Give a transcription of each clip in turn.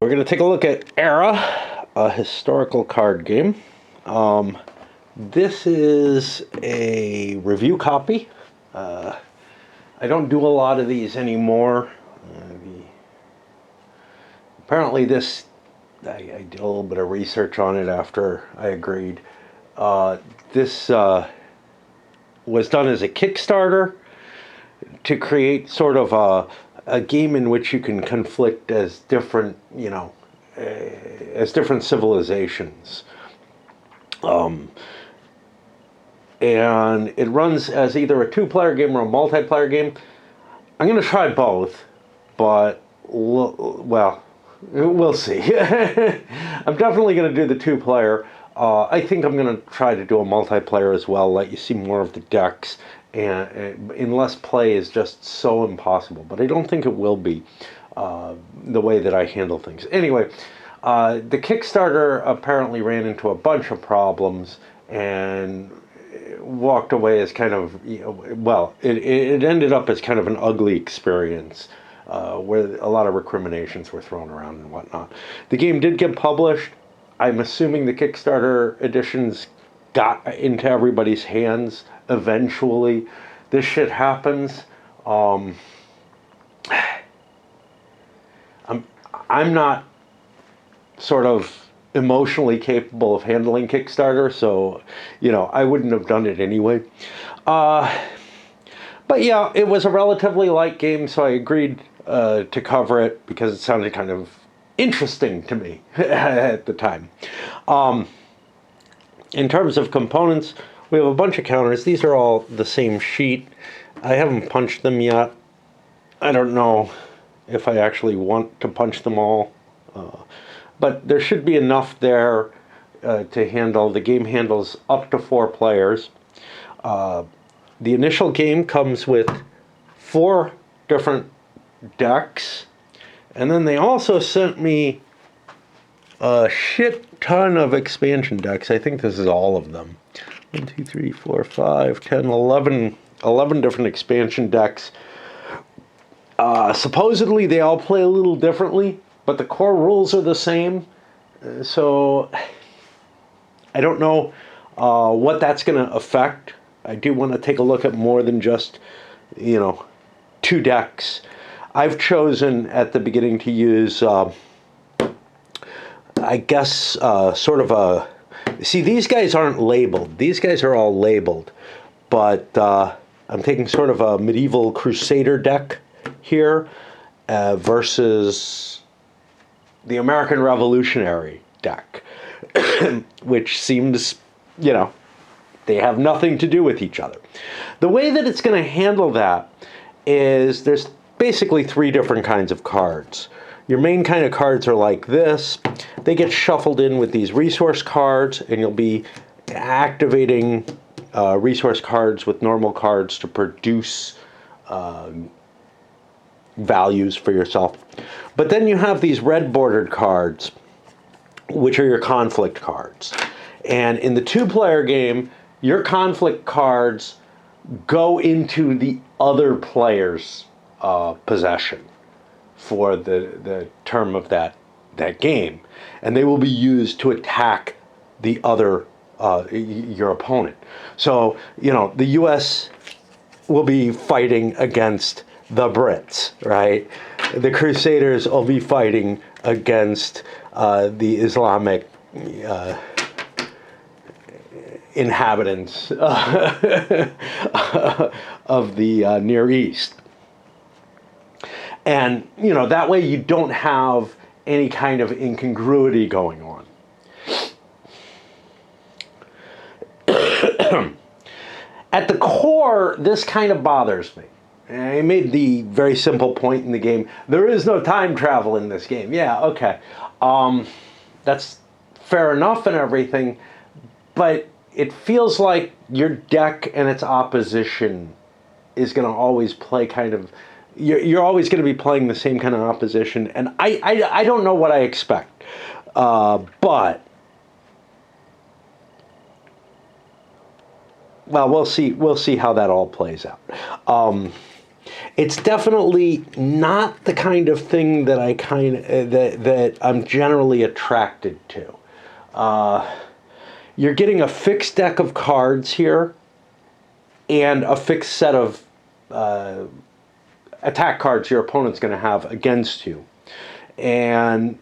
We're going to take a look at Era, a historical card game. This is a review copy. I don't do a lot of these anymore. Apparently I did a little bit of research on it after I agreed. This was done as a Kickstarter to create sort of a game in which you can conflict as different, as different civilizations. And it runs as either a two-player game or a multiplayer game. I'm going to try both, but, well, we'll see. I'm definitely going to do the two-player. I think I'm going to try to do a multiplayer as well, let you see more of the decks, and unless play is just so impossible. But I don't think it will be the way that I handle things. Anyway, the Kickstarter apparently ran into a bunch of problems and walked away as kind of, it ended up as kind of an ugly experience. Where a lot of recriminations were thrown around and whatnot. The game did get published. I'm assuming the Kickstarter editions got into everybody's hands eventually. This shit happens. I'm not sort of emotionally capable of handling Kickstarter, so, I wouldn't have done it anyway. But yeah, it was a relatively light game, so I agreed to cover it because it sounded kind of interesting to me at the time. In terms of components, we have a bunch of counters. These are all the same sheet. I haven't punched them yet. I don't know if I actually want to punch them all. But there should be enough there to handle. The game handles up to 4 players. The initial game comes with 4 different decks, and then they also sent me a shit ton of expansion decks. I think this is all of them. 1, 2, 3, 4, 5, 10, 11 different expansion decks. Supposedly they all play a little differently, but the core rules are the same. So I don't know what that's going to affect. I do want to take a look at more than just, 2 decks. I've chosen at the beginning to use, I guess, sort of a... See, these guys aren't labeled. These guys are all labeled. But I'm taking sort of a medieval crusader deck here versus the American Revolutionary deck, which seems, they have nothing to do with each other. The way that it's going to handle that is there's basically 3 different kinds of cards. Your main kind of cards are like this. They get shuffled in with these resource cards, and you'll be activating resource cards with normal cards to produce values for yourself. But then you have these red bordered cards, which are your conflict cards. And in the 2-player game, your conflict cards go into the other player's possession for the term of that game, and they will be used to attack the other your opponent. So the U.S. will be fighting against the Brits, right? The Crusaders will be fighting against the Islamic inhabitants of the Near East. And, that way you don't have any kind of incongruity going on. At the core, this kind of bothers me. I made the very simple point in the game. There is no time travel in this game. Yeah, okay. That's fair enough and everything, but it feels like your deck and its opposition is going to always play kind of... You're always going to be playing the same kind of opposition, and I don't know what I expect. But... well, we'll see how that all plays out. It's definitely not the kind of thing that that I'm generally attracted to. You're getting a fixed deck of cards here and a fixed set of attack cards your opponent's going to have against you. And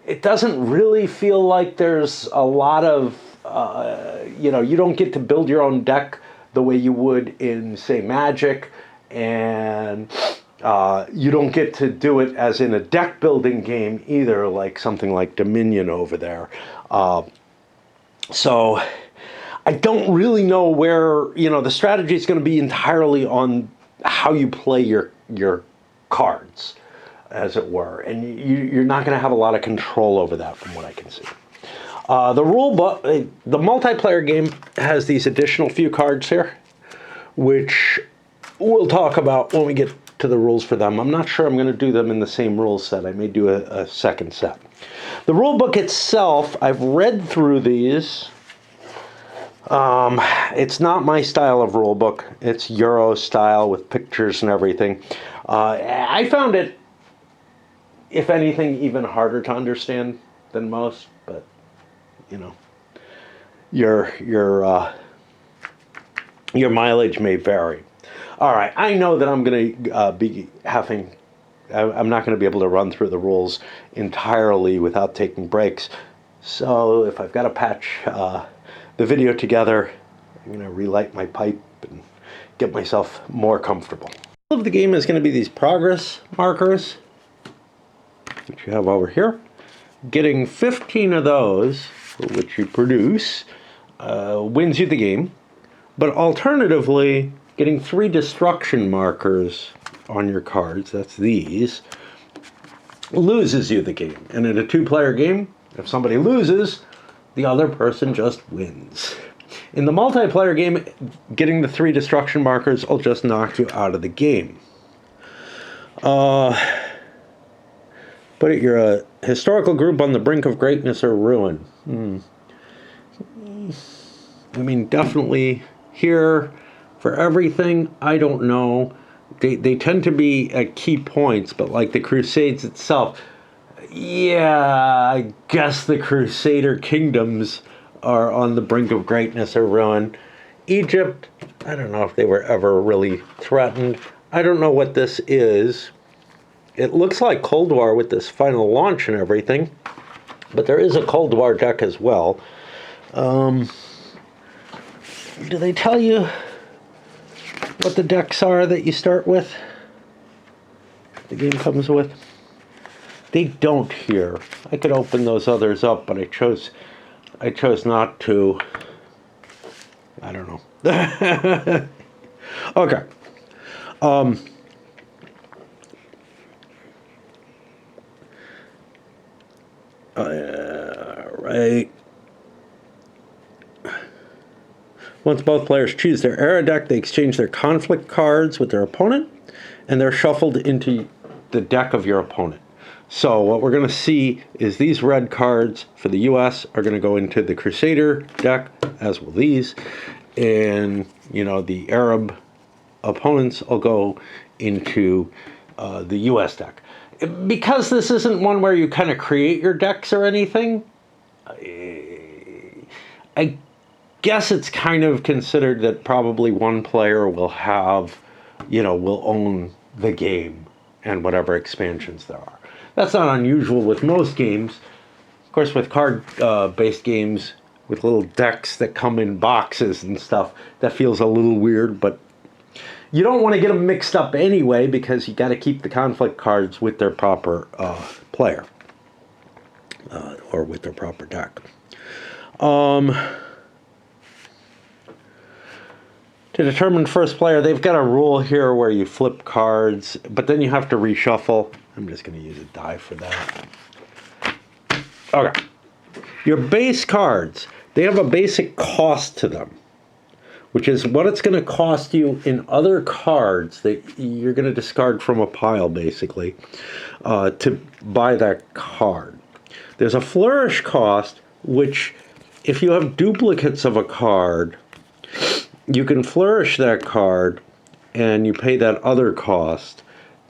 it doesn't really feel like there's a lot of, you don't get to build your own deck the way you would in, say, Magic, and you don't get to do it as in a deck building game either, like something like Dominion over there. So I don't really know where, the strategy is going to be entirely on how you play your cards, as it were. And you're not going to have a lot of control over that from what I can see. The rule book, the multiplayer game has these additional few cards here, which we'll talk about when we get to the rules for them. I'm not sure I'm going to do them in the same rule set. I may do a second set. The rule book itself, I've read through these. It's not my style of rule book. It's Euro style with pictures and everything. I found it, if anything, even harder to understand than most, but your mileage may vary. All right, I know that I'm going to be having, I'm not going to be able to run through the rules entirely without taking breaks. So if I've got to patch the video together, I'm going to relight my pipe and get myself more comfortable. All of the game is going to be these progress markers, which you have over here. Getting 15 of those, which you produce, wins you the game. But alternatively, getting 3 destruction markers on your cards, that's these, loses you the game. And in a 2-player game, if somebody loses, the other person just wins. In the multiplayer game, getting the 3 destruction markers will just knock you out of the game. But you're a historical group on the brink of greatness or ruin. I mean, definitely here for everything, I don't know. They tend to be at key points, but like the Crusades itself, yeah, I guess the Crusader kingdoms are on the brink of greatness or ruin. Egypt, I don't know if they were ever really threatened. I don't know what this is. It looks like Cold War with this final launch and everything, but there is a Cold War deck as well. Do they tell you what the decks are that you start with? The game comes with? They don't here. I could open those others up, but I chose not to. I don't know. Okay. Right. Once both players choose their era deck, they exchange their conflict cards with their opponent, and they're shuffled into the deck of your opponent. So what we're going to see is these red cards for the US are going to go into the Crusader deck, as will these, and the Arab opponents will go into the US deck. Because this isn't one where you kind of create your decks or anything, I guess it's kind of considered that probably one player will have, will own the game and whatever expansions there are. That's not unusual with most games. Of course, with card-based games with little decks that come in boxes and stuff, that feels a little weird, but you don't want to get them mixed up anyway because you got to keep the conflict cards with their proper player or with their proper deck. To determine first player, they've got a rule here where you flip cards, but then you have to reshuffle. I'm just going to use a die for that. Okay. Your base cards, they have a basic cost to them, which is what it's going to cost you in other cards that you're going to discard from a pile, basically, to buy that card. There's a flourish cost, which if you have duplicates of a card, you can flourish that card and you pay that other cost,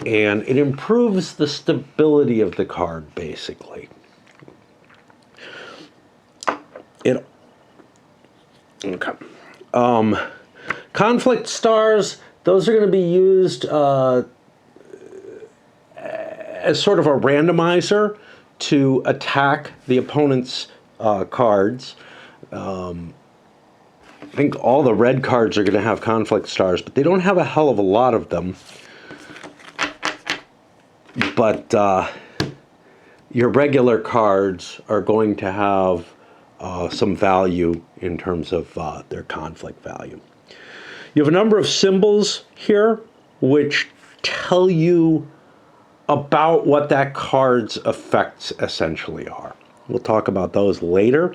and it improves the stability of the card, basically. Okay. Conflict stars, those are going to be used as sort of a randomizer to attack the opponent's cards. I think all the red cards are going to have conflict stars, but they don't have a hell of a lot of them. But your regular cards are going to have some value in terms of their conflict value. You have a number of symbols here which tell you about what that card's effects essentially are. We'll talk about those later.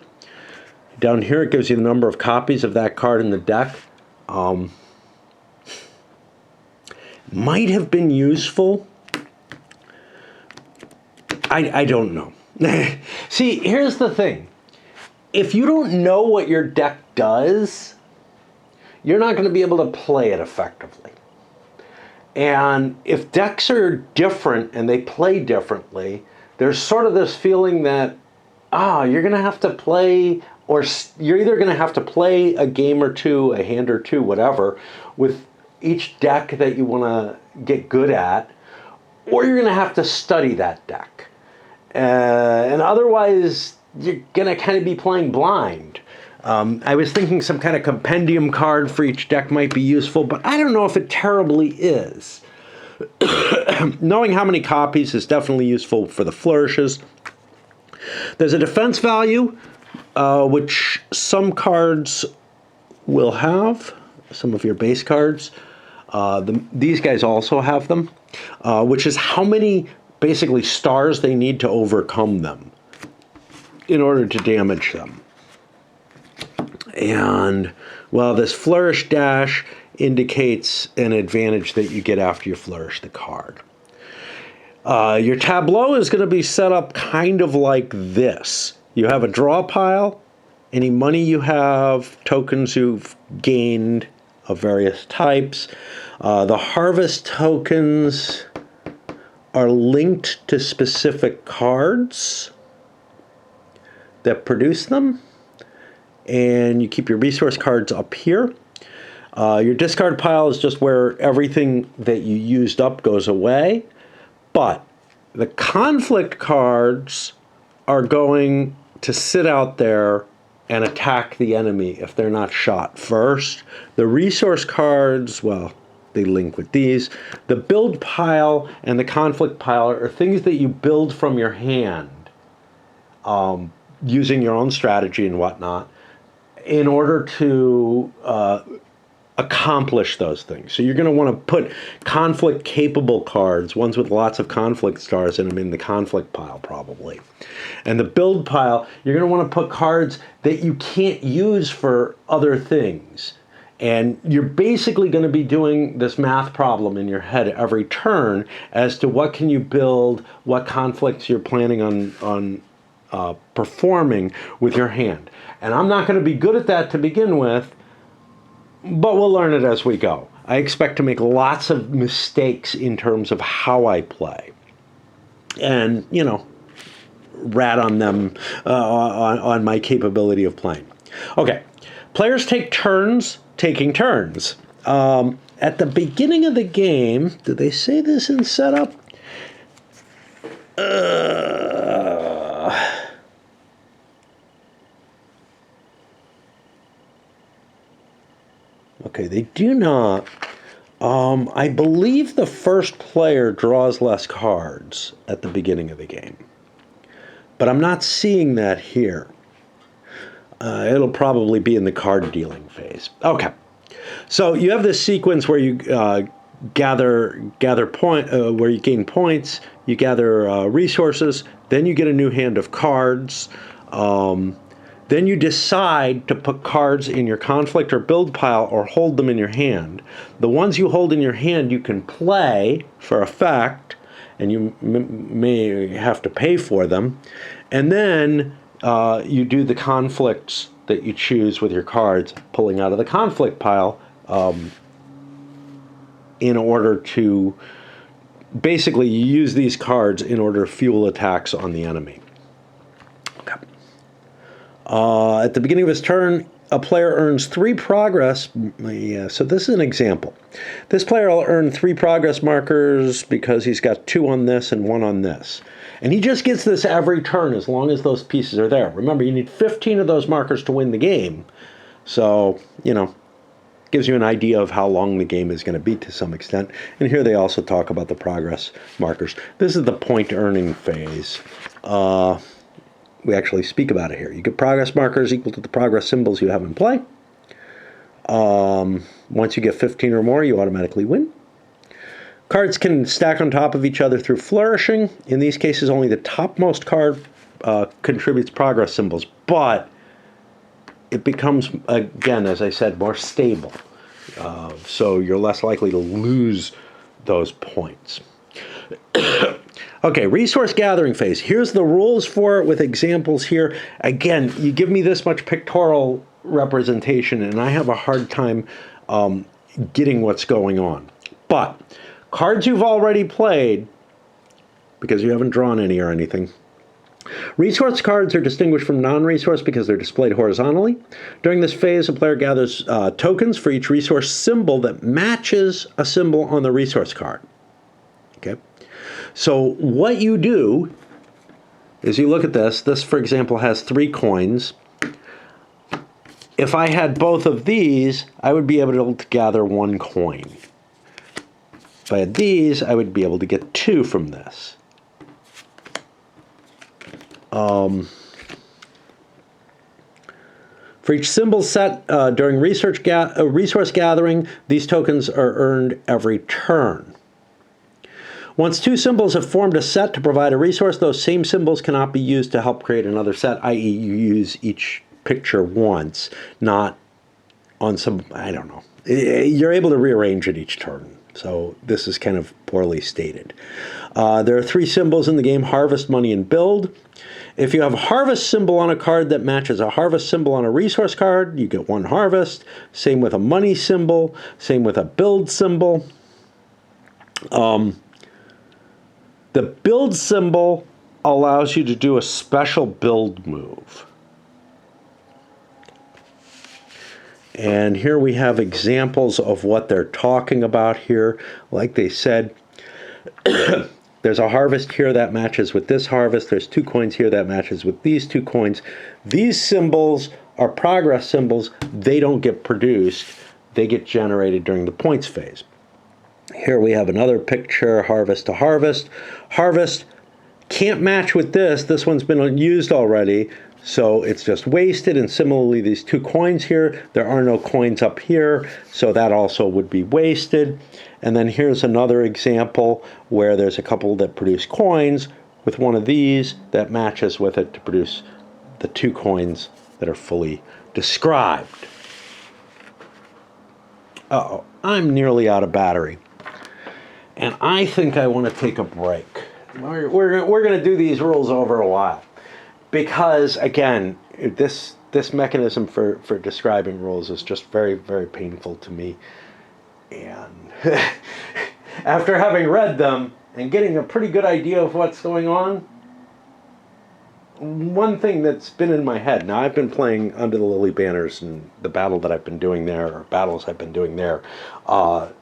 Down here it gives you the number of copies of that card in the deck. Might have been useful. I don't know. See, here's the thing. If you don't know what your deck does, you're not going to be able to play it effectively. And if decks are different and they play differently, there's sort of this feeling that, you're going to have to play, or you're either going to have to play a game or two, a hand or two, whatever, with each deck that you want to get good at, or you're going to have to study that deck. And otherwise, you're going to kind of be playing blind. I was thinking some kind of compendium card for each deck might be useful, but I don't know if it terribly is. Knowing how many copies is definitely useful for the flourishes. There's a defense value, which some cards will have, some of your base cards. These guys also have them, which is how many basically stars they need to overcome them in order to damage them. And, well, this flourish dash indicates an advantage that you get after you flourish the card. Your tableau is going to be set up kind of like this. You have a draw pile, any money you have, tokens you've gained of various types. The harvest tokens are linked to specific cards that produce them. And you keep your resource cards up here. Your discard pile is just where everything that you used up goes away. But the conflict cards are going to sit out there and attack the enemy if they're not shot first. The resource cards, well, they link with these. The build pile and the conflict pile are things that you build from your hand, using your own strategy and whatnot, in order to accomplish those things. So you're going to want to put conflict-capable cards, ones with lots of conflict stars in them, in the conflict pile, probably. And the build pile, you're going to want to put cards that you can't use for other things. And you're basically going to be doing this math problem in your head every turn as to what can you build, what conflicts you're planning on performing with your hand. And I'm not going to be good at that to begin with, but we'll learn it as we go. I expect to make lots of mistakes in terms of how I play. And, you know, rat on them, on my capability of playing. Okay, players take turns taking turns. At the beginning of the game, did they say this in setup? Okay, they do not. I believe the first player draws less cards at the beginning of the game. But I'm not seeing that here. It'll probably be in the card dealing phase. Okay. So you have this sequence where you gather where you gain points, you gather resources, then you get a new hand of cards. Then you decide to put cards in your conflict or build pile or hold them in your hand. The ones you hold in your hand you can play for effect, and you may have to pay for them. And then you do the conflicts that you choose with your cards, pulling out of the conflict pile in order to basically use these cards in order to fuel attacks on the enemy. Okay. At the beginning of his turn, a player earns 3 progress. Yeah, so this is an example. This player will earn 3 progress markers because he's got 2 on this and 1 on this. And he just gets this every turn as long as those pieces are there. Remember, you need 15 of those markers to win the game. So, you know, gives you an idea of how long the game is going to be to some extent. And here they also talk about the progress markers. This is the point earning phase. We actually speak about it here. You get progress markers equal to the progress symbols you have in play. Once you get 15 or more, you automatically win. Cards can stack on top of each other through flourishing. In these cases, only the topmost card contributes progress symbols, but it becomes, again, as I said, more stable. So you're less likely to lose those points. Okay, resource gathering phase. Here's the rules for it with examples here. Again, you give me this much pictorial representation and I have a hard time getting what's going on. But cards you've already played, because you haven't drawn any or anything. Resource cards are distinguished from non-resource because they're displayed horizontally. During this phase, a player gathers tokens for each resource symbol that matches a symbol on the resource card. Okay. So what you do is you look at this. This, for example, has 3 coins. If I had both of these, I would be able to gather 1 coin. If I had these, I would be able to get 2 from this. For each symbol set during resource gathering, these tokens are earned every turn. Once 2 symbols have formed a set to provide a resource, those same symbols cannot be used to help create another set, i.e. you use each picture once, not on some, I don't know. You're able to rearrange it each turn. So this is kind of poorly stated. There are 3 symbols in the game: harvest, money, and build. If you have a harvest symbol on a card that matches a harvest symbol on a resource card, you get 1 harvest. Same with a money symbol. Same with a build symbol. The build symbol allows you to do a special build move. And here we have examples of what they're talking about here. Like they said, there's a harvest here that matches with this harvest. There's 2 coins here that matches with these 2 coins. These symbols are progress symbols. They don't get produced. They get generated during the points phase. Here we have another picture, harvest to harvest. Harvest can't match with this. This one's been used already, so it's just wasted. And similarly, these 2 coins here, there are no coins up here, so that also would be wasted. And then here's another example where there's a couple that produce coins with one of these that matches with it to produce the 2 coins that are fully described. Uh-oh, I'm nearly out of battery. And I think I want to take a break. We're going to do these rules over a while. Because, again, this mechanism for describing rules is just very, very painful to me. And after having read them and getting a pretty good idea of what's going on, one thing that's been in my head, now I've been playing Under the Lily Banners, and the battle that I've been doing there, or battles I've been doing there, have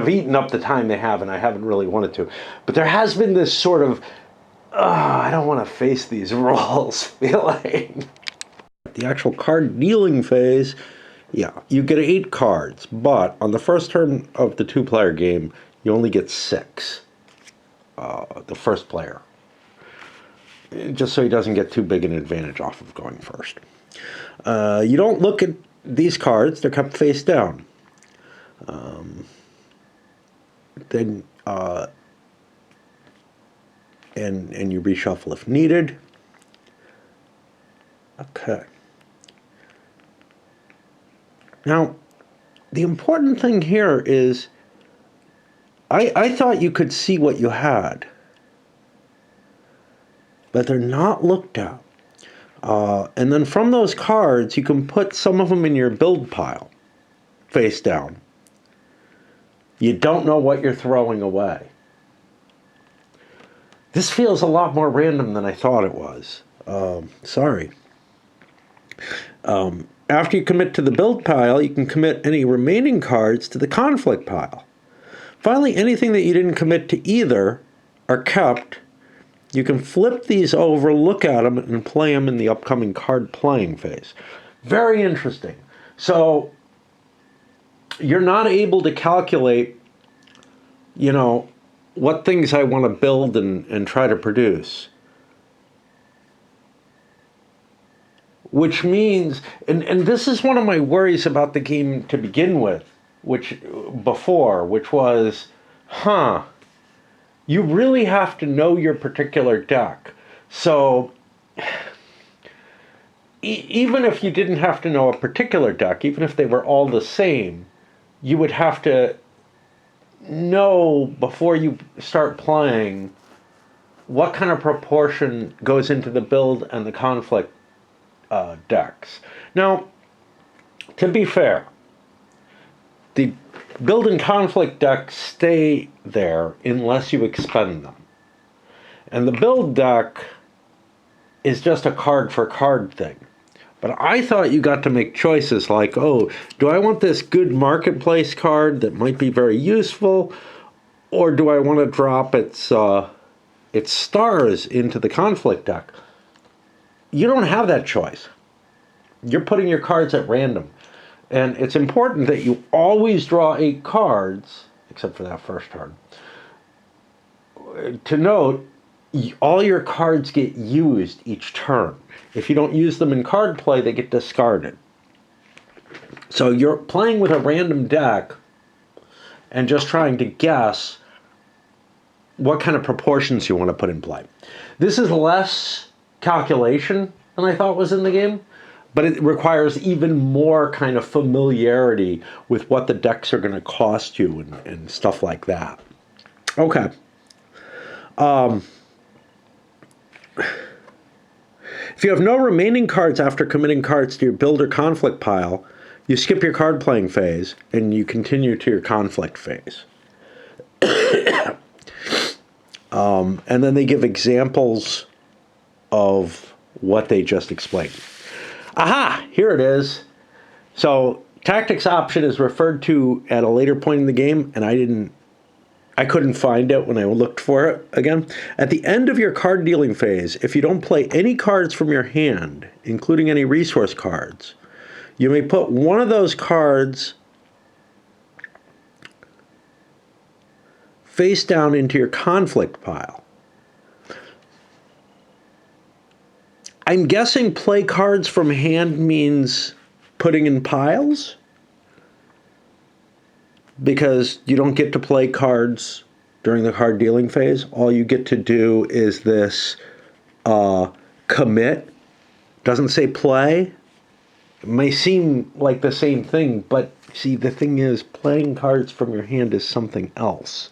eaten up the time they have, and I haven't really wanted to. But there has been this sort of, I don't want to face these rules feeling. The actual card dealing phase, yeah, you get 8 cards, but on the first turn of the 2-player game, you only get 6. The first player. Just so he doesn't get too big an advantage off of going first. You don't look at these cards, they're kept face down. Then and you reshuffle if needed. Okay. Now, the important thing here is I thought you could see what you had, but they're not looked at. And then from those cards, you can put some of them in your build pile, face down. You don't know what you're throwing away. This feels a lot more random than I thought it was. Sorry. After you commit to the build pile, you can commit any remaining cards to the conflict pile. Finally, anything that you didn't commit to either are kept. You can flip these over, look at them, and play them in the upcoming card playing phase. Very interesting. So you're not able to calculate, what things I want to build and try to produce. Which means, and this is one of my worries about the game to begin with, which was, you really have to know your particular deck. So even if you didn't have to know a particular deck, even if they were all the same, you would have to know before you start playing what kind of proportion goes into the build and the conflict decks. Now, to be fair, the build and conflict decks stay there unless you expend them. And the build deck is just a card for card thing. But I thought you got to make choices like, oh, do I want this good marketplace card that might be very useful, or do I want to drop its stars into the conflict deck? You don't have that choice. You're putting your cards at random. And it's important that you always draw 8 cards, except for that first turn. To note, all your cards get used each turn. If you don't use them in card play, they get discarded. So you're playing with a random deck and just trying to guess what kind of proportions you want to put in play. This is less calculation than I thought was in the game, but it requires even more kind of familiarity with what the decks are going to cost you and stuff like that. Okay. If you have no remaining cards after committing cards to your build or conflict pile, you skip your card playing phase and you continue to your conflict phase. And then they give examples of what they just explained. Aha! Here it is. So tactics option is referred to at a later point in the game, and I couldn't find it when I looked for it again. At the end of your card dealing phase, if you don't play any cards from your hand, including any resource cards, you may put one of those cards face down into your conflict pile. I'm guessing play cards from hand means putting in piles, because you don't get to play cards during the card dealing phase. All you get to do is this commit. Doesn't say play. It may seem like the same thing, but see, the thing is, playing cards from your hand is something else.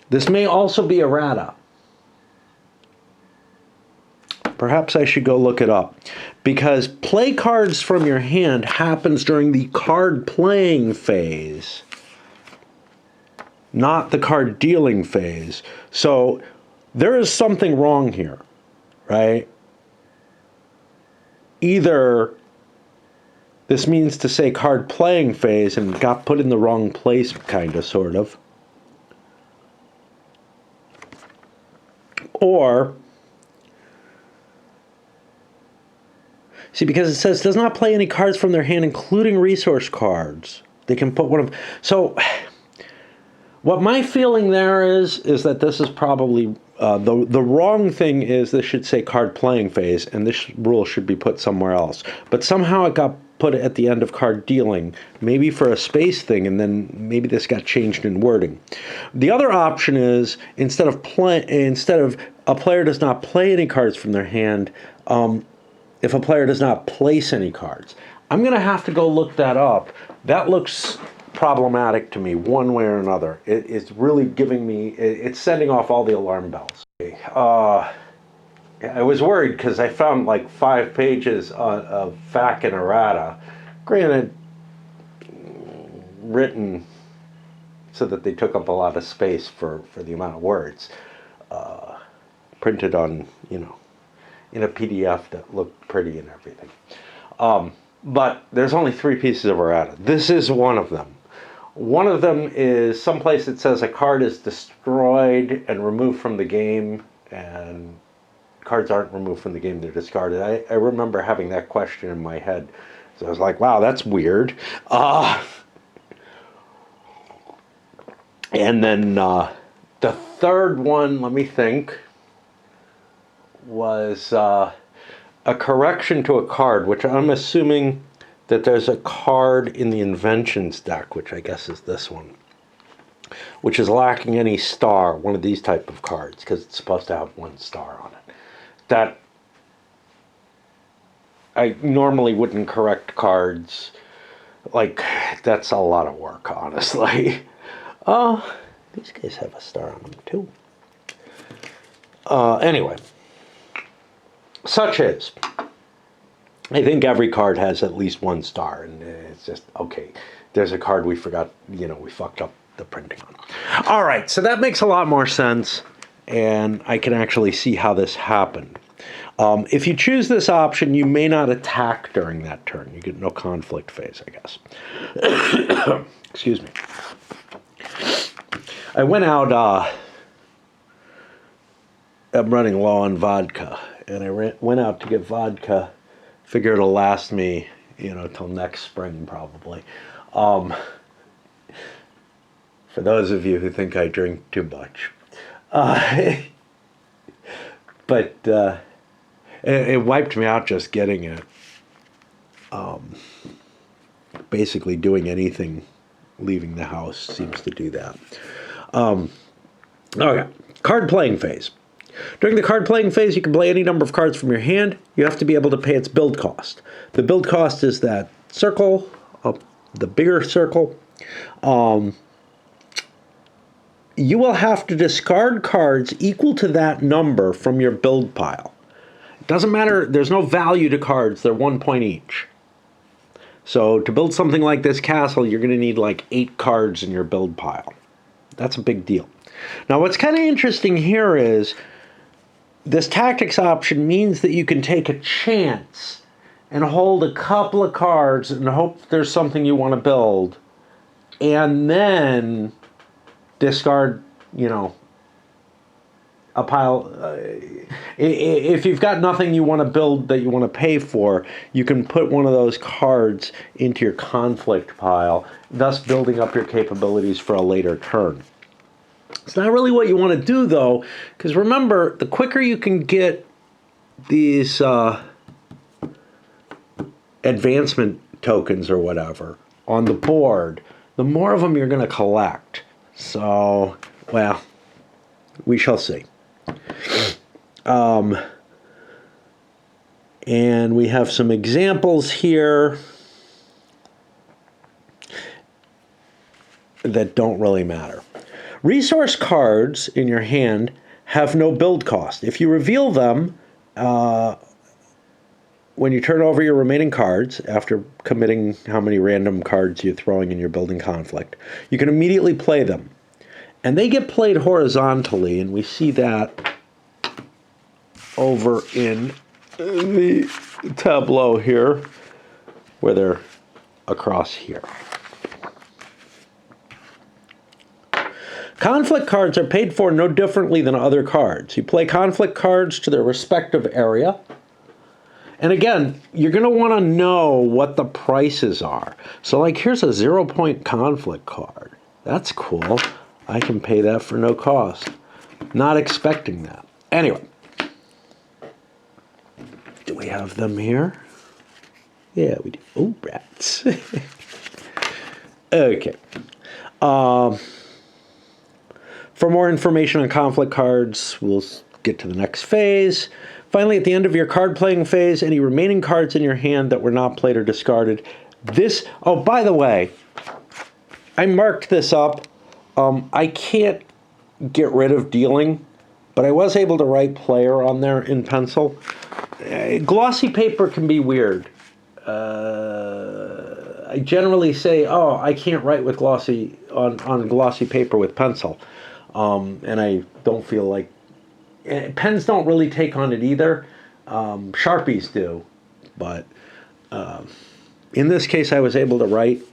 This may also be errata. Perhaps I should go look it up, because play cards from your hand happens during the card playing phase, not the card dealing phase. So there is something wrong here, right? Either this means to say card playing phase and got put in the wrong place, kind of, sort of. Or, see, because it says does not play any cards from their hand, including resource cards. They can put one of. So, what my feeling there is that this is probably the wrong thing. Is this should say card playing phase, and this rule should be put somewhere else. But somehow it got put at the end of card dealing, maybe for a space thing, and then maybe this got changed in wording. The other option is instead of a player does not play any cards from their hand, if a player does not place any cards. I'm going to have to go look that up. That looks problematic to me one way or another. It's really giving me, it's setting off all the alarm bells. I was worried because I found like 5 pages of FAQ and errata. Granted, written so that they took up a lot of space for the amount of words. Printed on, in a PDF that looked pretty and everything. But there's only 3 pieces of errata. This is one of them. One of them is someplace that says a card is destroyed and removed from the game, and cards aren't removed from the game, they're discarded. I remember having that question in my head. So I was like, wow, that's weird. And then the third one, let me think, was a correction to a card, which I'm assuming that there's a card in the Inventions deck, which I guess is this one, which is lacking any star, one of these type of cards, because it's supposed to have 1 star on it. That I normally wouldn't correct cards. Like, that's a lot of work, honestly. These guys have a star on them too. Anyway, such is. I think every card has at least 1 star, and it's just, okay, there's a card we forgot, we fucked up the printing on. All right, so that makes a lot more sense, and I can actually see how this happened. If you choose this option, you may not attack during that turn. You get no conflict phase, I guess. Excuse me. I went out, I'm running low on vodka, and I went out to get vodka. Figure it'll last me, till next spring probably. For those of you who think I drink too much. But it wiped me out just getting it. Basically doing anything leaving the house seems to do that. Okay, card playing phase. During the card playing phase, you can play any number of cards from your hand. You have to be able to pay its build cost. The build cost is that circle, the bigger circle. You will have to discard cards equal to that number from your build pile. It doesn't matter, there's no value to cards, they're 1 point each. So to build something like this castle, you're going to need like 8 cards in your build pile. That's a big deal. Now what's kind of interesting here is this tactics option means that you can take a chance and hold a couple of cards and hope there's something you want to build, and then discard, a pile. If you've got nothing you want to build that you want to pay for, you can put one of those cards into your conflict pile, thus building up your capabilities for a later turn. It's not really what you want to do, though, because remember, the quicker you can get these advancement tokens or whatever on the board, the more of them you're going to collect. So, well, we shall see. And we have some examples here that don't really matter. Resource cards in your hand have no build cost. If you reveal them when you turn over your remaining cards, after committing how many random cards you're throwing in your building conflict, you can immediately play them. And they get played horizontally, and we see that over in the tableau here, where they're across here. Conflict cards are paid for no differently than other cards. You play conflict cards to their respective area. And again, you're going to want to know what the prices are. So like, here's a 0-point conflict card. That's cool. I can pay that for no cost. Not expecting that. Anyway. Do we have them here? Yeah, we do. Oh, rats. Okay. For more information on conflict cards, we'll get to the next phase. Finally, at the end of your card playing phase, any remaining cards in your hand that were not played or discarded. Oh, by the way, I marked this up. I can't get rid of dealing but I was able to write player on there in pencil. Glossy paper can be weird. I generally say, oh, I can't write with glossy on glossy paper with pencil, and I don't feel like pens don't really take on it either. Sharpies do, but in this case, I was able to write.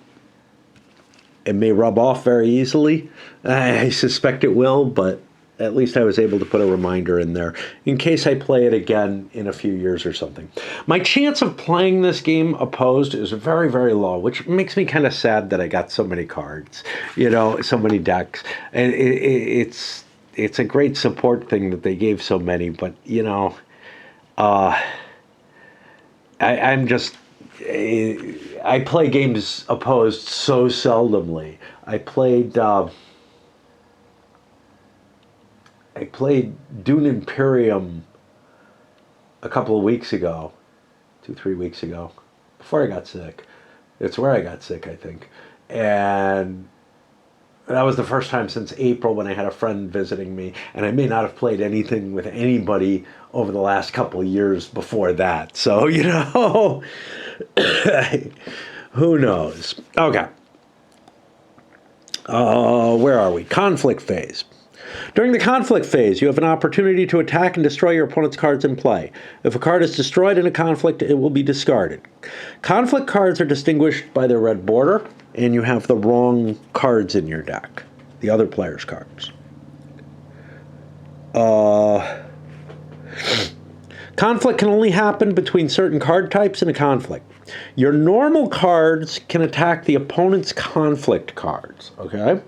It may rub off very easily. I suspect it will, but at least I was able to put a reminder in there in case I play it again in a few years or something. My chance of playing this game opposed is very, very low, which makes me kind of sad that I got so many cards, so many decks. And it's a great support thing that they gave so many, but, I'm just... I play games opposed so seldomly. I played Dune Imperium a couple of weeks ago, 2-3 weeks ago, before I got sick. It's where I got sick, I think. And that was the first time since April when I had a friend visiting me, and I may not have played anything with anybody over the last couple of years before that. So, who knows? Okay. Where are we? Conflict phase. During the conflict phase, you have an opportunity to attack and destroy your opponent's cards in play. If a card is destroyed in a conflict, it will be discarded. Conflict cards are distinguished by their red border, and you have the wrong cards in your deck, the other player's cards. Conflict can only happen between certain card types in a conflict. Your normal cards can attack the opponent's conflict cards, okay?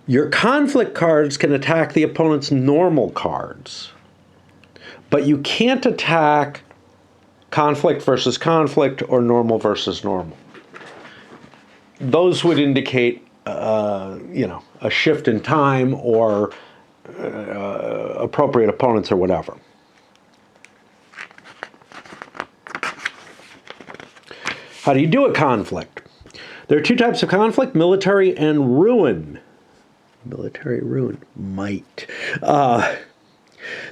Your conflict cards can attack the opponent's normal cards, but you can't attack conflict versus conflict or normal versus normal. Those would indicate, a shift in time or appropriate opponents or whatever. How do you do a conflict? There are two types of conflict, military and ruin. Military ruin. Might. The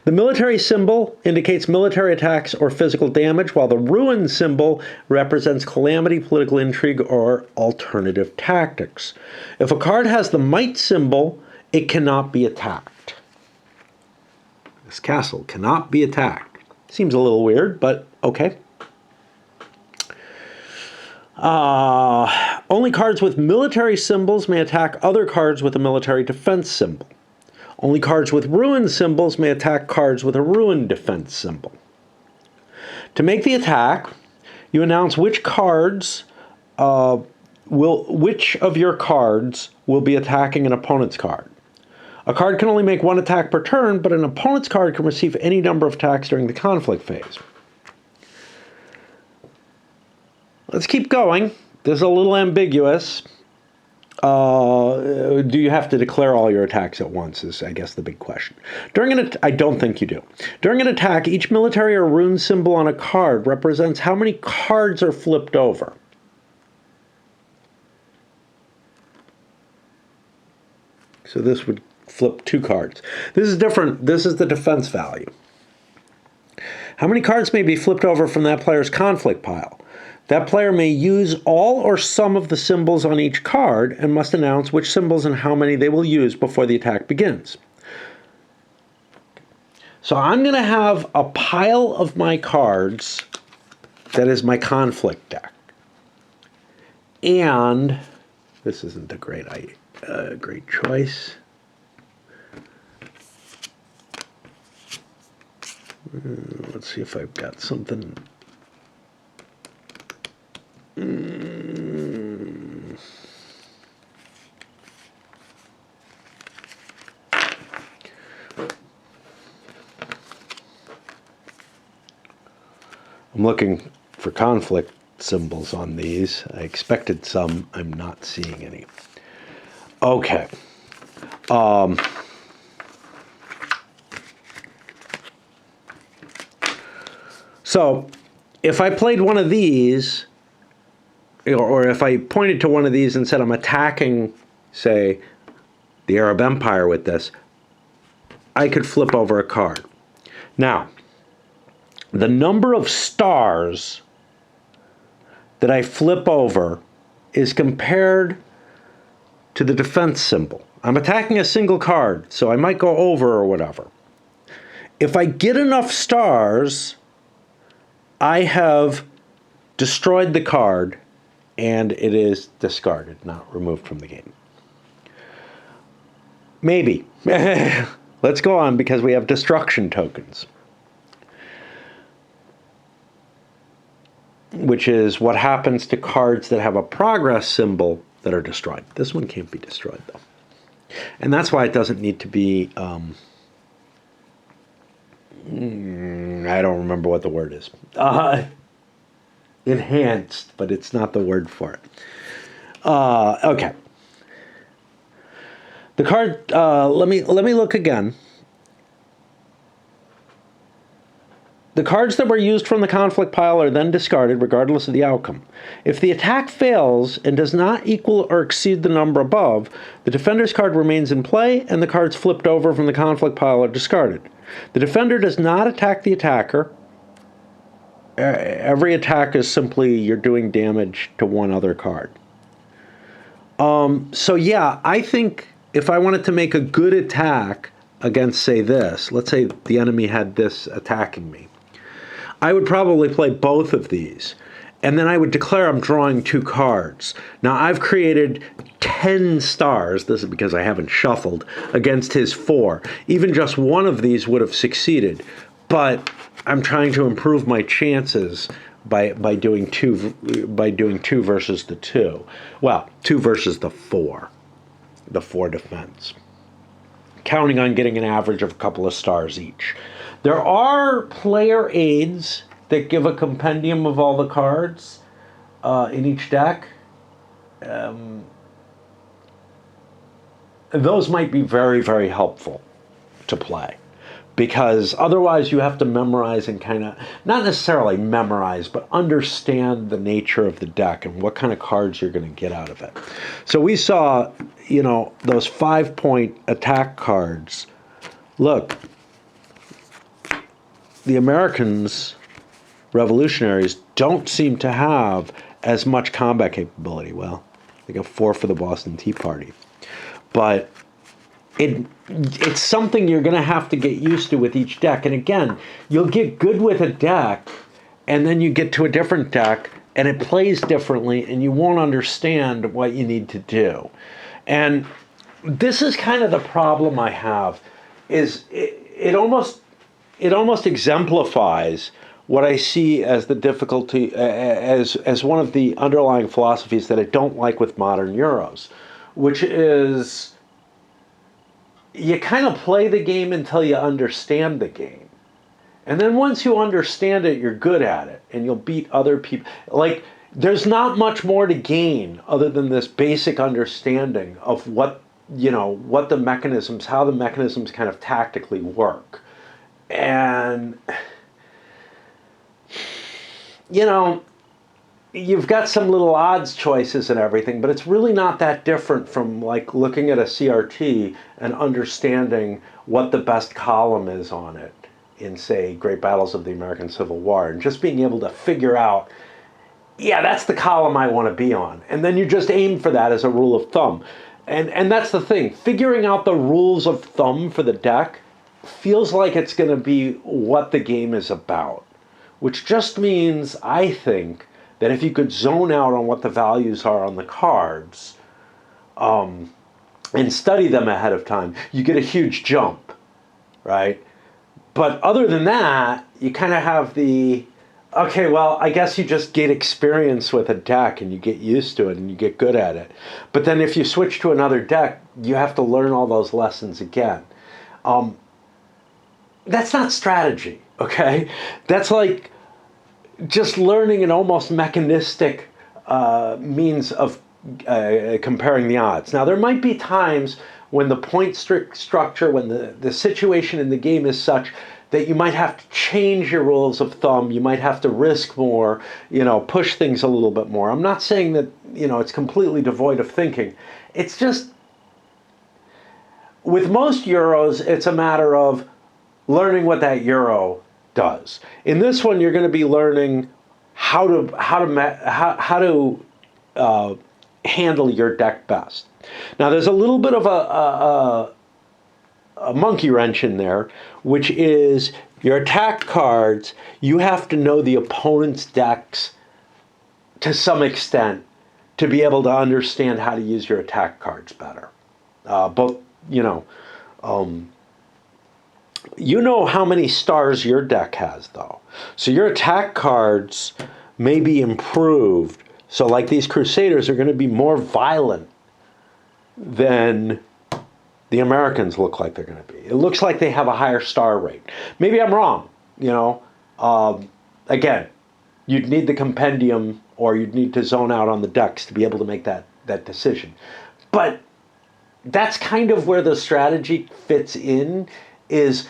military symbol indicates military attacks or physical damage, while the ruin symbol represents calamity, political intrigue, or alternative tactics. If a card has the might symbol, it cannot be attacked. This castle cannot be attacked. Seems a little weird, but okay. Only cards with military symbols may attack other cards with a military defense symbol. Only cards with ruin symbols may attack cards with a ruin defense symbol. To make the attack, you announce which of your cards will be attacking an opponent's card. A card can only make one attack per turn, but an opponent's card can receive any number of attacks during the conflict phase. Let's keep going. This is a little ambiguous. Do you have to declare all your attacks at once is, I guess, the big question. I don't think you do. During an attack, each military or rune symbol on a card represents how many cards are flipped over. So this would flip 2 cards. This is different. This is the defense value. How many cards may be flipped over from that player's conflict pile? That player may use all or some of the symbols on each card and must announce which symbols and how many they will use before the attack begins. So I'm going to have a pile of my cards that is my conflict deck. And this isn't a great choice. Let's see if I've got something. I'm looking for conflict symbols on these. I expected some. I'm not seeing any. Okay. So if I played one of these, or if I pointed to one of these and said I'm attacking, say, the Arab Empire with this, I could flip over a card. Now, the number of stars that I flip over is compared to the defense symbol. I'm attacking a single card, so I might go over or whatever. If I get enough stars, I have destroyed the card and it is discarded, not removed from the game. Maybe. Let's go on because we have destruction tokens, which is what happens to cards that have a progress symbol that are destroyed. This one can't be destroyed, though. And that's why it doesn't need to be, I don't remember what the word is. Enhanced, but it's not the word for it. Okay. The card, let me look again. The cards that were used from the conflict pile are then discarded regardless of the outcome. If the attack fails and does not equal or exceed the number above, the defender's card remains in play and the cards flipped over from the conflict pile are discarded. The defender does not attack the attacker. Every attack is simply you're doing damage to one other card. So yeah, I think if I wanted to make a good attack against, say, this, let's say the enemy had this attacking me, I would probably play both of these. And then I would declare I'm drawing 2 cards. Now, I've created 10 stars, this is because I haven't shuffled, against his 4. Even just one of these would have succeeded. But I'm trying to improve my chances by doing 2 versus the 2. Well, 2 versus the 4. The 4 defense. Counting on getting an average of a couple of stars each. There are player aids that give a compendium of all the cards in each deck. Those might be very, very helpful to play. Because otherwise you have to memorize and kind of, not necessarily memorize, but understand the nature of the deck and what kind of cards you're going to get out of it. So we saw, those 5-point attack cards. Look, the Americans, revolutionaries, don't seem to have as much combat capability. Well, they got 4 for the Boston Tea Party. But it's something you're going to have to get used to with each deck. And again, you'll get good with a deck, and then you get to a different deck, and it plays differently, and you won't understand what you need to do. And this is kind of the problem I have, is it almost exemplifies what I see as the difficulty, as one of the underlying philosophies that I don't like with modern Euros, which is you kind of play the game until you understand the game. And then once you understand it, you're good at it, and you'll beat other people. Like, there's not much more to gain other than this basic understanding of what the mechanisms, how the mechanisms kind of tactically work. And, you've got some little odds choices and everything, but it's really not that different from like looking at a CRT and understanding what the best column is on it in, say, Great Battles of the American Civil War, and just being able to figure out, yeah, that's the column I want to be on. And then you just aim for that as a rule of thumb. And that's the thing. Figuring out the rules of thumb for the deck feels like it's going to be what the game is about, which just means, I think, that if you could zone out on what the values are on the cards and study them ahead of time, you get a huge jump, right? But other than that, you kind of have the, okay, well, I guess you just get experience with a deck and you get used to it and you get good at it. But then if you switch to another deck, you have to learn all those lessons again. That's not strategy, okay? That's like just learning an almost mechanistic means of comparing the odds. Now, there might be times when the point structure, when the situation in the game is such that you might have to change your rules of thumb. You might have to risk more, push things a little bit more. I'm not saying that, it's completely devoid of thinking. It's just, with most Euros, it's a matter of learning what that Euro does. In this one, you're going to be learning how to handle your deck best. Now, there's a little bit of a monkey wrench in there, which is your attack cards. You have to know the opponent's decks to some extent to be able to understand how to use your attack cards better. You know how many stars your deck has, though. So your attack cards may be improved. So like these Crusaders are going to be more violent than the Americans look like they're going to be. It looks like they have a higher star rate. Maybe I'm wrong, Again, you'd need the compendium, or you'd need to zone out on the decks to be able to make that decision. But that's kind of where the strategy fits in, is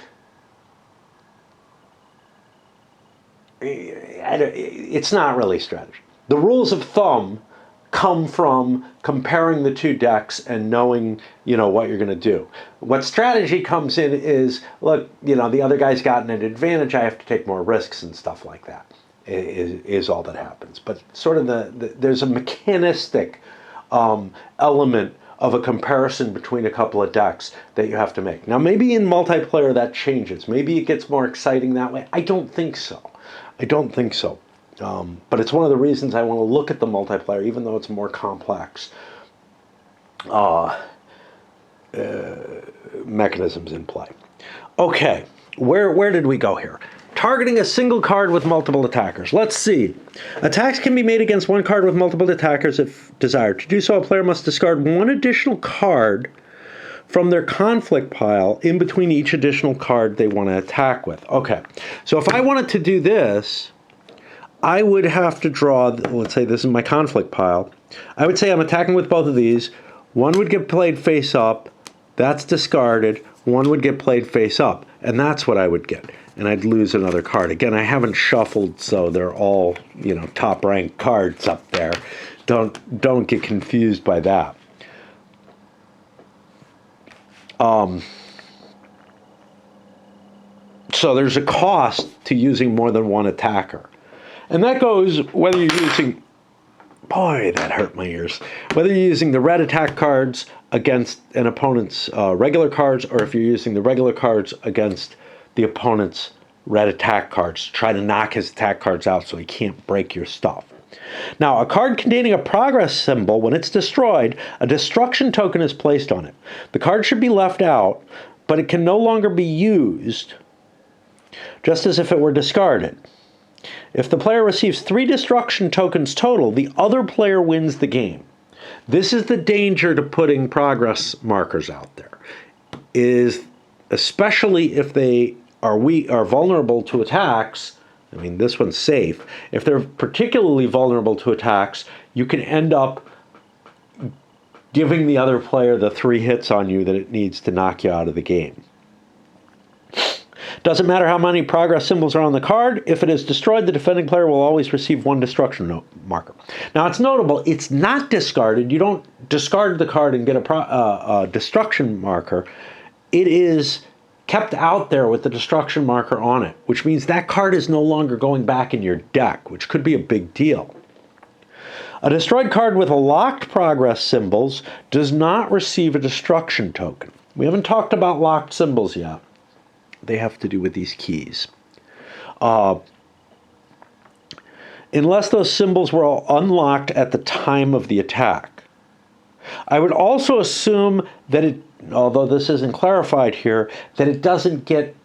it's not really strategy. The rules of thumb come from comparing the two decks and knowing, what you're going to do. What strategy comes in is, look, the other guy's gotten an advantage, I have to take more risks and stuff like that, is all that happens. But sort of there's a mechanistic element of a comparison between a couple of decks that you have to make. Now, maybe in multiplayer that changes. Maybe it gets more exciting that way. I don't think so. But it's one of the reasons I want to look at the multiplayer, even though it's more complex mechanisms in play. Okay, where did we go here? Targeting a single card with multiple attackers. Let's see. Attacks can be made against one card with multiple attackers if desired. To do so, a player must discard one additional card from their conflict pile in between each additional card they want to attack with. Okay, so if I wanted to do this, I would have to draw, let's say this is my conflict pile. I would say I'm attacking with both of these. One would get played face up. That's discarded. One would get played face up. And that's what I would get. And I'd lose another card. Again, I haven't shuffled, so they're all, top ranked cards up there. Don't get confused by that. So there's a cost to using more than one attacker. And that goes whether you're using, boy, that hurt my ears, whether you're using the red attack cards against an opponent's regular cards, or if you're using the regular cards against the opponent's red attack cards to try to knock his attack cards out so he can't break your stuff. Now, a card containing a progress symbol, when it's destroyed, a destruction token is placed on it. The card should be left out, but it can no longer be used, just as if it were discarded. If the player receives 3 destruction tokens total, the other player wins the game. This is the danger to putting progress markers out there, is especially if they are vulnerable to attacks. I mean, this one's safe. If they're particularly vulnerable to attacks, you can end up giving the other player the 3 hits on you that it needs to knock you out of the game. Doesn't matter how many progress symbols are on the card. If it is destroyed, the defending player will always receive 1 destruction marker. Now, it's notable, it's not discarded. You don't discard the card and get a destruction marker. It is kept out there with the destruction marker on it, which means that card is no longer going back in your deck, which could be a big deal. A destroyed card with a locked progress symbols does not receive a destruction token. We haven't talked about locked symbols yet. They have to do with these keys. Unless those symbols were all unlocked at the time of the attack. I would also assume that it, although this isn't clarified here, that it doesn't get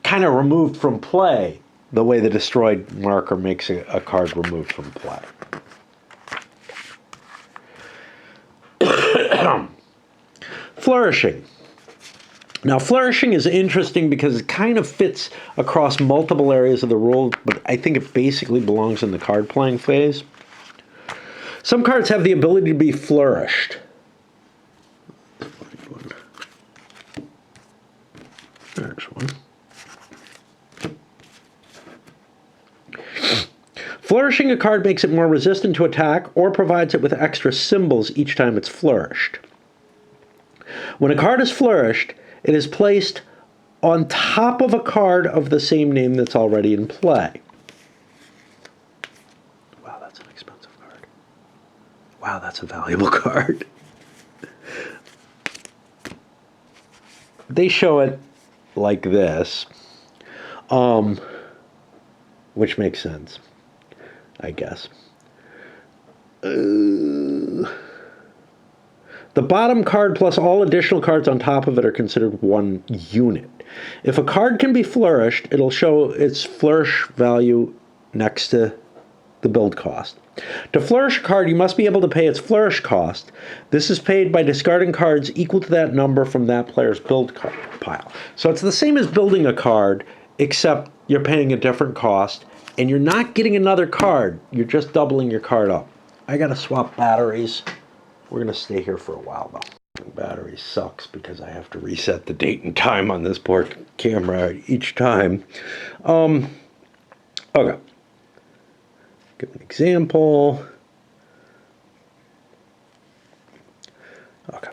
kind of removed from play the way the destroyed marker makes a card removed from play. Flourishing. Now, flourishing is interesting because it kind of fits across multiple areas of the rule, but I think it basically belongs in the card playing phase. Some cards have the ability to be flourished. There's Flourishing a card makes it more resistant to attack or provides it with extra symbols each time it's flourished. When a card is flourished, it is placed on top of a card of the same name that's already in play. Wow, that's an expensive card. Wow, that's a valuable card. They show it like this, which makes sense, I guess. The bottom card plus all additional cards on top of it are considered one unit. If a card can be flourished, it'll show its flourish value next to the build cost. To flourish a card, you must be able to pay its flourish cost. This is paid by discarding cards equal to that number from that player's build card pile. So it's the same as building a card, except you're paying a different cost, and you're not getting another card. You're just doubling your card up. I gotta swap batteries. We're gonna stay here for a while, though. Battery sucks because I have to reset the date and time on this poor camera each time. Okay. Give an example. Okay.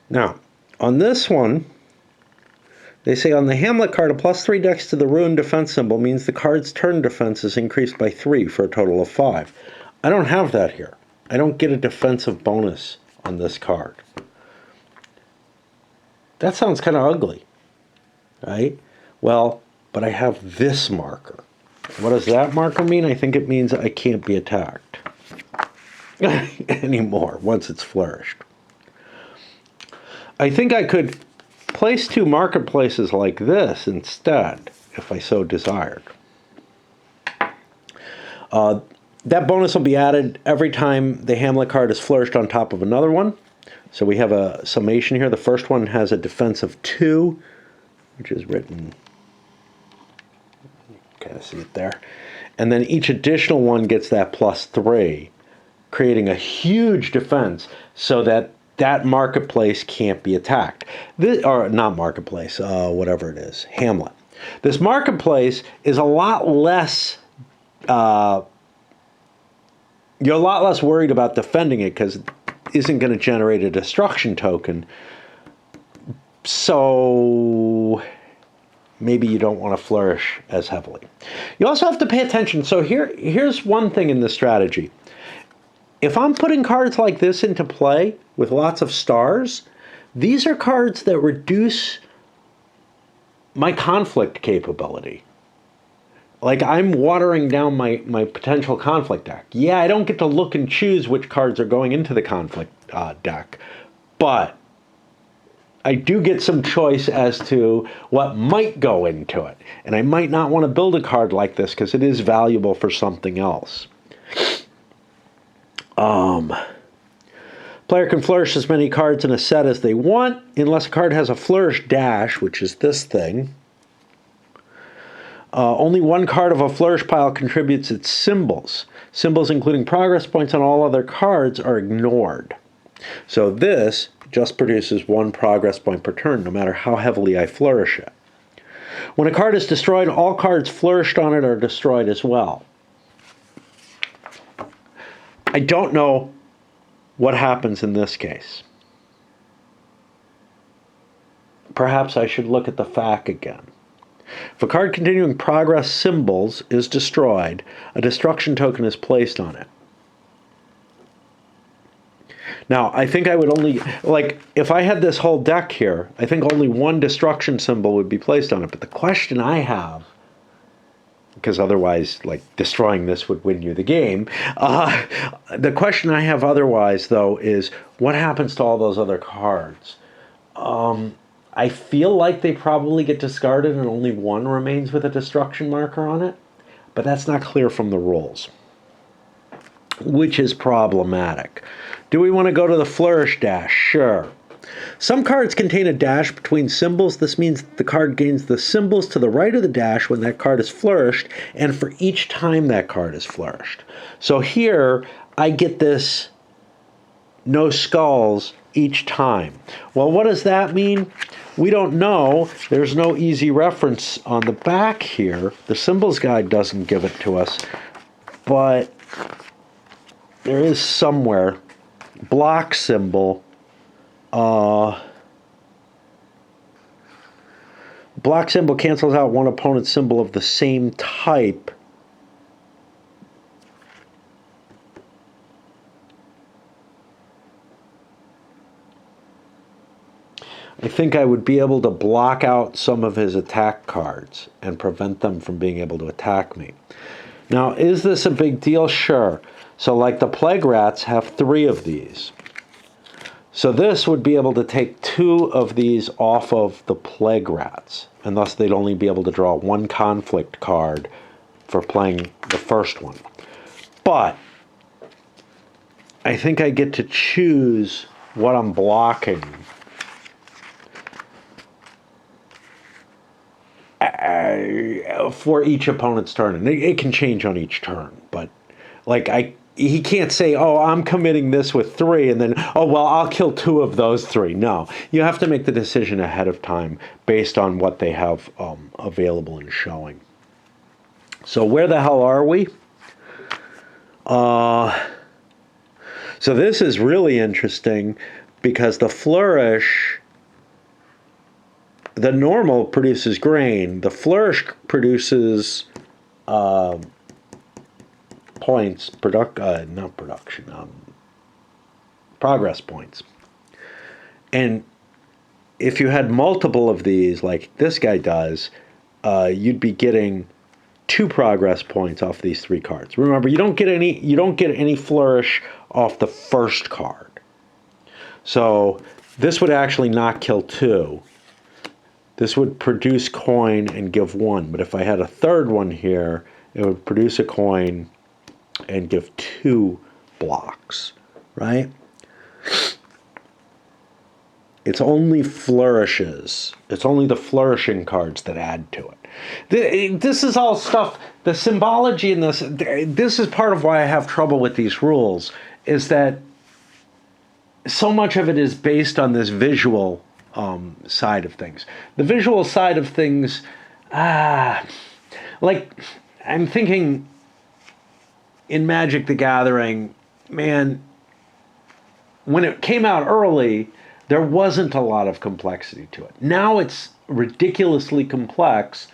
Now, on this one, they say on the Hamlet card, a +3 next to the ruined defense symbol means the card's turn defense is increased by 3 for a total of 5. I don't have that here. I don't get a defensive bonus on this card. That sounds kind of ugly, right? Well, but I have this marker. What does that marker mean? I think it means I can't be attacked anymore once it's flourished. I think I could place 2 marketplaces like this instead, if I so desired. That bonus will be added every time the Hamlet card is flourished on top of another one. So we have a summation here. The first one has a defense of 2, which is written, kind of see it there. And then each additional one gets that +3, creating a huge defense so that that marketplace can't be attacked. This, or not marketplace, whatever it is, Hamlet. This marketplace is a lot less, you're a lot less worried about defending it because it isn't going to generate a destruction token. So maybe you don't want to flourish as heavily. You also have to pay attention. So here's one thing in the strategy. If I'm putting cards like this into play with lots of stars, these are cards that reduce my conflict capability. Like I'm watering down my potential conflict deck. Yeah, I don't get to look and choose which cards are going into the conflict deck, but I do get some choice as to what might go into it. And I might not want to build a card like this because it is valuable for something else. Player can flourish as many cards in a set as they want, unless a card has a flourish dash, which is this thing. Only one card of a flourish pile contributes its symbols. Symbols including progress points on all other cards are ignored. So this just produces 1 progress point per turn, no matter how heavily I flourish it. When a card is destroyed, all cards flourished on it are destroyed as well. I don't know what happens in this case. Perhaps I should look at the FAQ again. If a card continuing progress symbols is destroyed, a destruction token is placed on it. Now, I think I would only, like, if I had this whole deck here, I think only 1 destruction symbol would be placed on it. But the question I have, because otherwise, like, destroying this would win you the game. The question I have otherwise, though, is what happens to all those other cards? I feel like they probably get discarded and only 1 remains with a destruction marker on it, but that's not clear from the rules, which is problematic. Do we want to go to the flourish dash? Sure. Some cards contain a dash between symbols. This means the card gains the symbols to the right of the dash when that card is flourished, and for each time that card is flourished. So here, I get this no skulls each time. Well, what does that mean? We don't know. There's no easy reference on the back here. The symbols guide doesn't give it to us. but there is somewhere. Block symbol. Block symbol cancels out one opponent's symbol of the same type. I think I would be able to block out some of his attack cards and prevent them from being able to attack me. Now, is this a big deal? Sure. So like the Plague Rats have 3 of these. So this would be able to take 2 of these off of the Plague Rats, and thus they'd only be able to draw 1 conflict card for playing the first one. But I think I get to choose what I'm blocking for each opponent's turn. And it can change on each turn, but like he can't say, oh, I'm committing this with 3, and then, oh, well, I'll kill 2 of those 3. No, you have to make the decision ahead of time based on what they have available and showing. So where the hell are we? So this is really interesting because the Flourish, the normal produces grain. The Flourish produces points, progress points. And if you had multiple of these, like this guy does, you'd be getting 2 progress points off these 3 cards. Remember, you don't get any Flourish off the first card. So this would actually not kill 2. This would produce coin and give 1. But if I had a third one here, it would produce a coin and give 2 blocks, right? It's only flourishes. It's only the flourishing cards that add to it. This is all stuff, the symbology in this is part of why I have trouble with these rules, is that so much of it is based on this visual side of things. The visual side of things, like I'm thinking in Magic the Gathering, man, when it came out early, there wasn't a lot of complexity to it. Now it's ridiculously complex,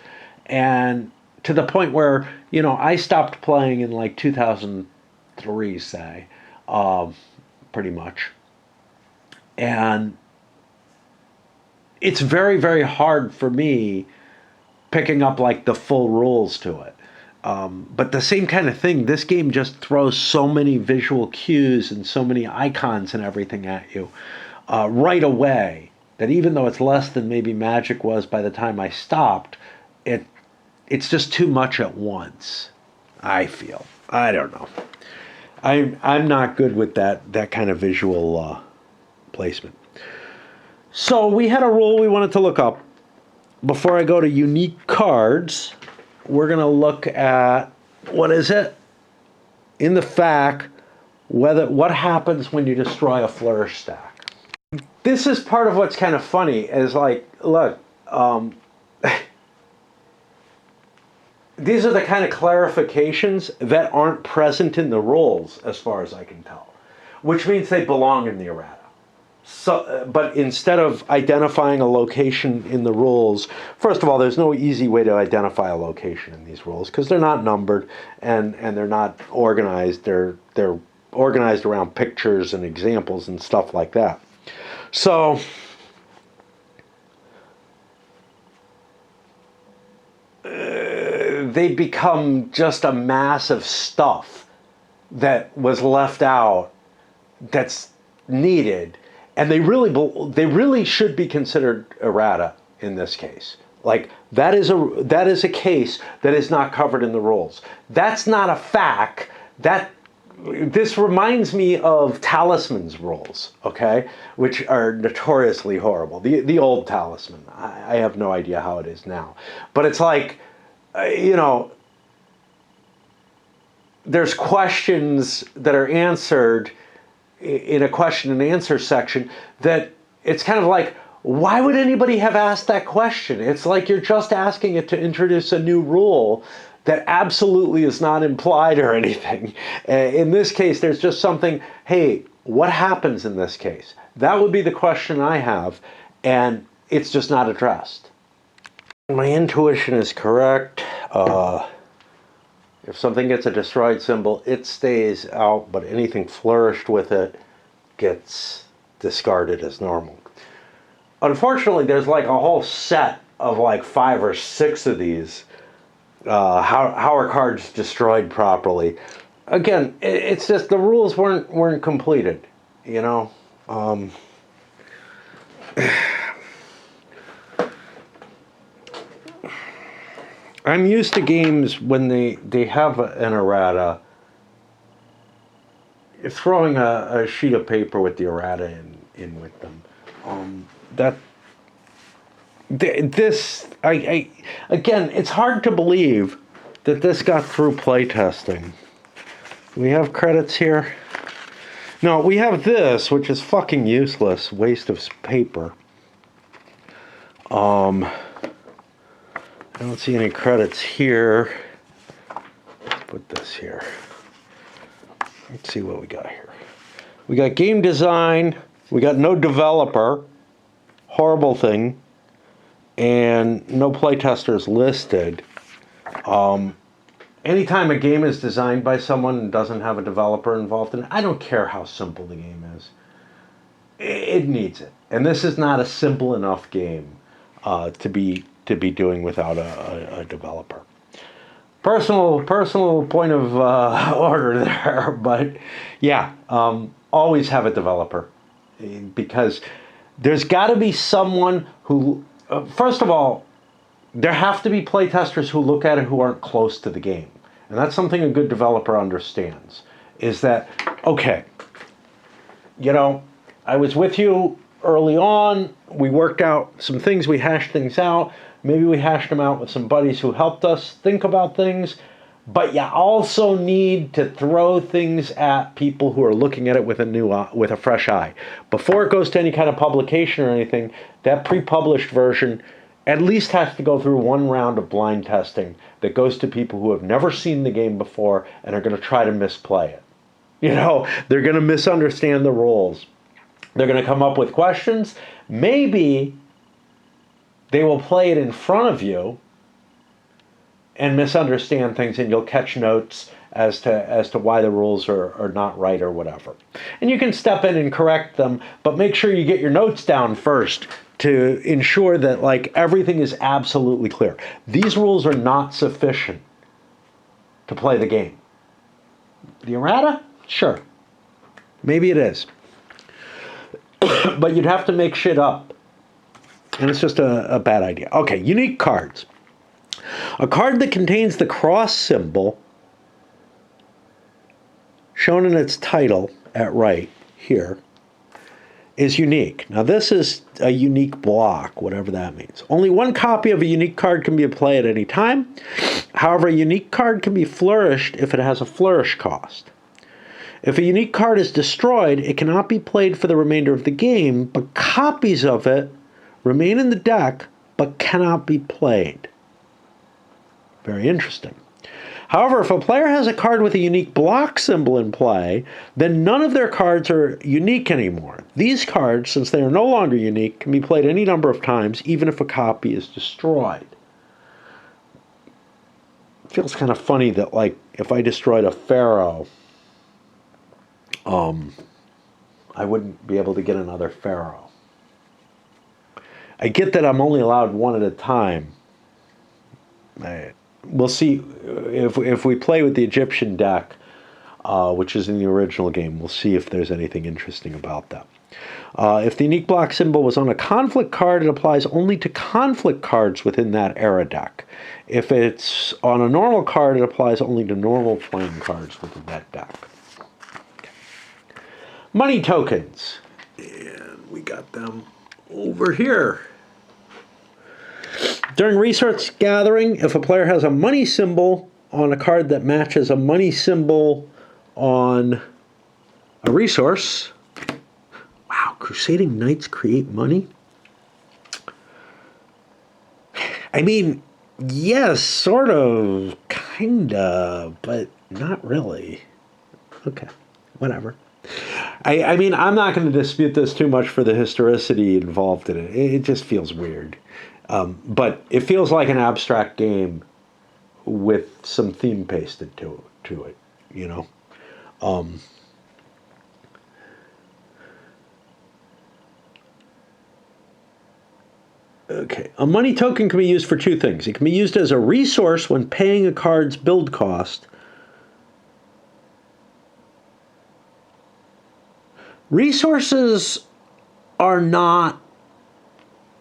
and to the point where, you know, I stopped playing in like 2003, say, pretty much. And it's very, very hard for me picking up like the full rules to it. But the same kind of thing, this game just throws so many visual cues and so many icons and everything at you right away that even though it's less than maybe Magic was by the time I stopped, it's just too much at once, I feel. I don't know. I'm not good with that kind of visual placement. So we had a rule we wanted to look up. Before I go to unique cards, we're going to look at, what is it? In the FAQ, what happens when you destroy a flourish stack. This is part of what's kind of funny, is like, look, these are the kind of clarifications that aren't present in the rules, as far as I can tell, which means they belong in the errata. So, but instead of identifying a location in the rules, first of all, there's no easy way to identify a location in these rules because they're not numbered and they're not organized. They're organized around pictures and examples and stuff like that. So they become just a mass of stuff that was left out that's needed. And they really should be considered errata in this case. Like that is a case that is not covered in the rules. That's not a fact. This reminds me of Talisman's rules, okay, which are notoriously horrible. The old Talisman. I have no idea how it is now, but it's like, you know, there's questions that are answered in a question and answer section that it's kind of like, why would anybody have asked that question? It's like you're just asking it to introduce a new rule that absolutely is not implied or anything. In this case, there's just something, hey, what happens in this case? That would be the question I have, and it's just not addressed. My intuition is correct. If something gets a destroyed symbol, it stays out, but anything flourished with it gets discarded as normal. Unfortunately, there's like a whole set of like 5 or 6 of these. How are cards destroyed properly? Again, it's just the rules weren't completed, you know. I'm used to games when they have an errata, throwing a sheet of paper with the errata in with them. Again, it's hard to believe that this got through playtesting. We have credits here. No, we have this, which is fucking useless, waste of paper. I don't see any credits here. Let's put this here. Let's see what we got here. We got game design. We got no developer. Horrible thing. And no playtesters listed. Anytime a game is designed by someone and doesn't have a developer involved in it, I don't care how simple the game is. It needs it. And this is not a simple enough game to be doing without a developer. Personal point of order there, but yeah, always have a developer, because there's got to be someone who, first of all, there have to be playtesters who look at it who aren't close to the game, and that's something a good developer understands. Is that okay? You know, I was with you early on. We worked out some things. We hashed things out. Maybe we hashed them out with some buddies who helped us think about things. But you also need to throw things at people who are looking at it with a fresh eye. Before it goes to any kind of publication or anything, that pre-published version at least has to go through one round of blind testing that goes to people who have never seen the game before and are going to try to misplay it. You know, they're going to misunderstand the rules. They're going to come up with questions. Maybe they will play it in front of you and misunderstand things, and you'll catch notes as to why the rules are not right or whatever. And you can step in and correct them, but make sure you get your notes down first to ensure that like everything is absolutely clear. These rules are not sufficient to play the game. The errata? Sure. Maybe it is. But you'd have to make shit up. And it's just a bad idea. Okay, unique cards. A card that contains the cross symbol shown in its title at right here is unique. Now this is a unique block, whatever that means. Only one copy of a unique card can be in play at any time. However, a unique card can be flourished if it has a flourish cost. If a unique card is destroyed, it cannot be played for the remainder of the game, but copies of it remain in the deck but cannot be played. Very interesting. However, if a player has a card with a unique block symbol in play, then none of their cards are unique anymore. These cards, since they are no longer unique, can be played any number of times, even if a copy is destroyed. It feels kind of funny that, like, if I destroyed a pharaoh, I wouldn't be able to get another pharaoh. I get that I'm only allowed one at a time. We'll see if we play with the Egyptian deck, which is in the original game. We'll see if there's anything interesting about that. If the unique block symbol was on a conflict card, it applies only to conflict cards within that era deck. If it's on a normal card, it applies only to normal playing cards within that deck. Okay. Money tokens. And we got them over here. During resource gathering, if a player has a money symbol on a card that matches a money symbol on a resource. Wow, Crusading Knights create money? I mean, yes, sort of, Kinda, but not really. Okay, whatever. I mean, I'm not going to dispute this too much for the historicity involved in it. It just feels weird. But it feels like an abstract game with some theme pasted to it, you know? Okay, a money token can be used for two things. It can be used as a resource when paying a card's build cost. Resources are not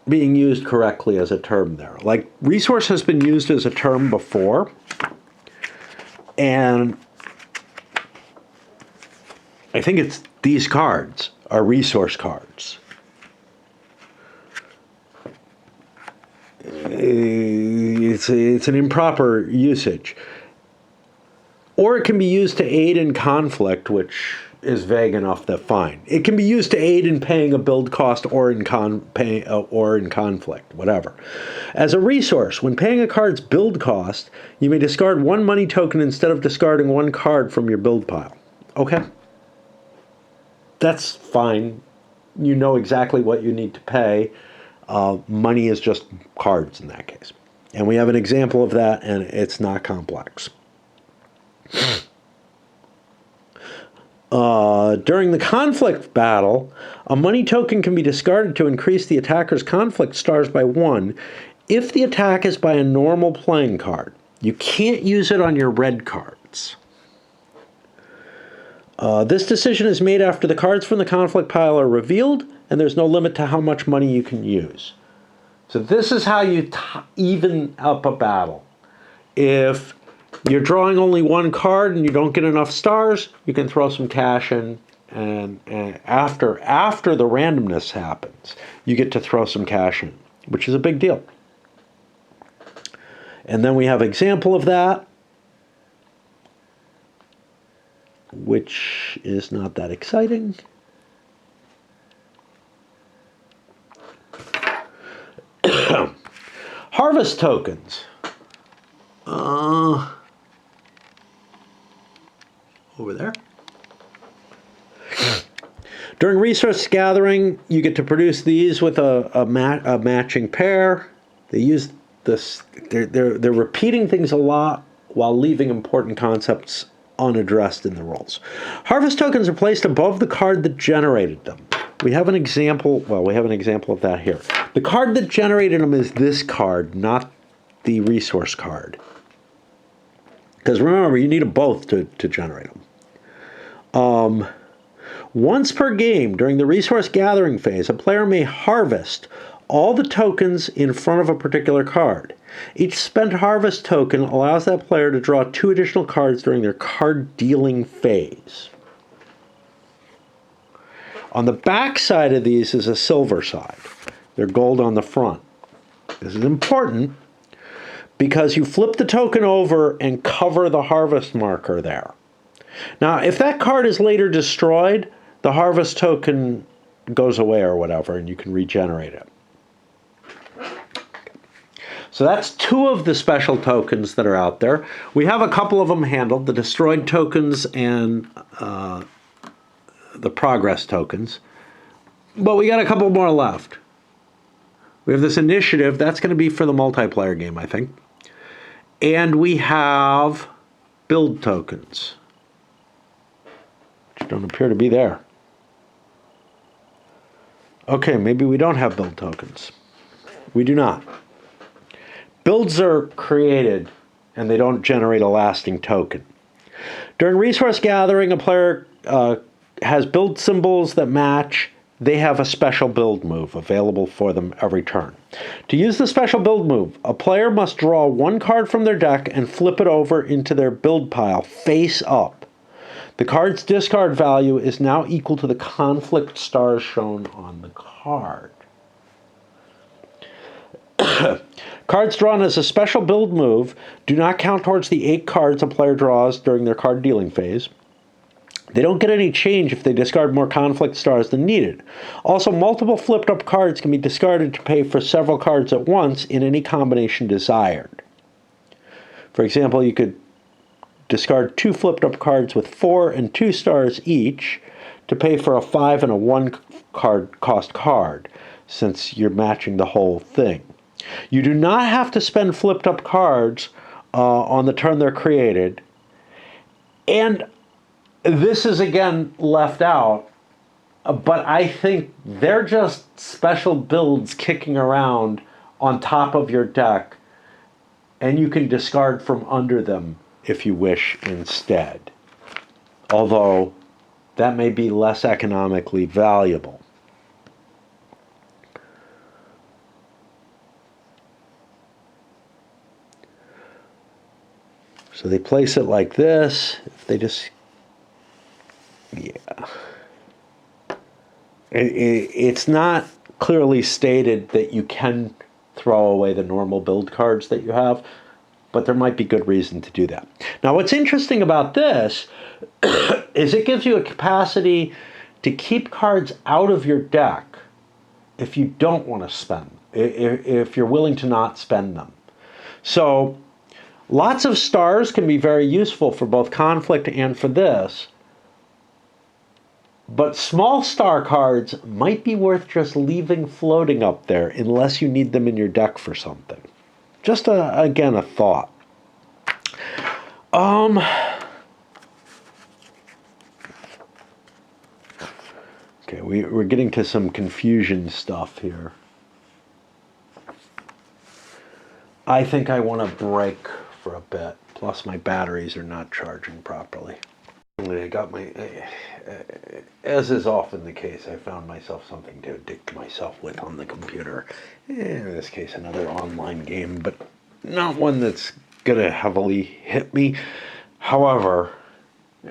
being used correctly as a term there. Like, resource has been used as a term before, and I think it's these cards are resource cards. It's an improper usage. Or it can be used to aid in conflict, which is vague enough that fine. It can be used to aid in paying a build cost or in conflict, whatever. As a resource, when paying a card's build cost, you may discard one money token instead of discarding one card from your build pile. Okay. That's fine. You know exactly what you need to pay. Money is just cards in that case. And we have an example of that, and it's not complex. During the conflict battle, a money token can be discarded to increase the attacker's conflict stars by 1 if the attack is by a normal playing card. You can't use it on your red cards. This decision is made after the cards from the conflict pile are revealed, and there's no limit to how much money you can use. So this is how you even up a battle. If you're drawing only one card and you don't get enough stars, you can throw some cash in, and after the randomness happens, you get to throw some cash in, which is a big deal. And then we have an example of that, which is not that exciting. Harvest tokens. Over there. During resource gathering, you get to produce these with a matching pair. They use this. They're repeating things a lot while leaving important concepts unaddressed in the rules. Harvest tokens are placed above the card that generated them. We have an example. Well, we have an example of that here. The card that generated them is this card, not the resource card. Because remember, you need them both to generate them. Once per game, during the resource gathering phase, a player may harvest all the tokens in front of a particular card. Each spent harvest token allows that player to draw 2 additional cards during their card dealing phase. On the back side of these is a silver side. They're gold on the front. This is important because you flip the token over and cover the harvest marker there. Now, if that card is later destroyed, the harvest token goes away or whatever, and you can regenerate it. So that's 2 of the special tokens that are out there. We have a couple of them handled, the destroyed tokens and the progress tokens. But we got a couple more left. We have this initiative. That's going to be for the multiplayer game, I think. And we have build tokens, which don't appear to be there. Okay, maybe we don't have build tokens. We do not. Builds are created, and they don't generate a lasting token. During resource gathering, a player has build symbols that match. They have a special build move available for them every turn. To use the special build move, a player must draw 1 card from their deck and flip it over into their build pile face up. The card's discard value is now equal to the conflict stars shown on the card. Cards drawn as a special build move do not count towards the 8 cards a player draws during their card dealing phase. They don't get any change if they discard more conflict stars than needed. Also, multiple flipped up cards can be discarded to pay for several cards at once in any combination desired. For example, you could discard 2 flipped up cards with 4 and 2 stars each to pay for a 5 and a 1 card cost card, since you're matching the whole thing. You do not have to spend flipped up cards on the turn they're created. And this is again left out, but I think they're just special builds kicking around on top of your deck, and you can discard from under them if you wish instead. Although that may be less economically valuable. So they place it like this. If they just, yeah. It's not clearly stated that you can throw away the normal build cards that you have, but there might be good reason to do that. Now, what's interesting about this is it gives you a capacity to keep cards out of your deck if you don't want to spend, if you're willing to not spend them. So lots of stars can be very useful for both conflict and for this, but small star cards might be worth just leaving floating up there unless you need them in your deck for something. Just, again, a thought. Okay, we're getting to some confusion stuff here. I think I want to break for a bit. Plus, my batteries are not charging properly. I got my, as is often the case, I found myself something to addict myself with on the computer. In this case, another online game, but not one that's gonna heavily hit me. However,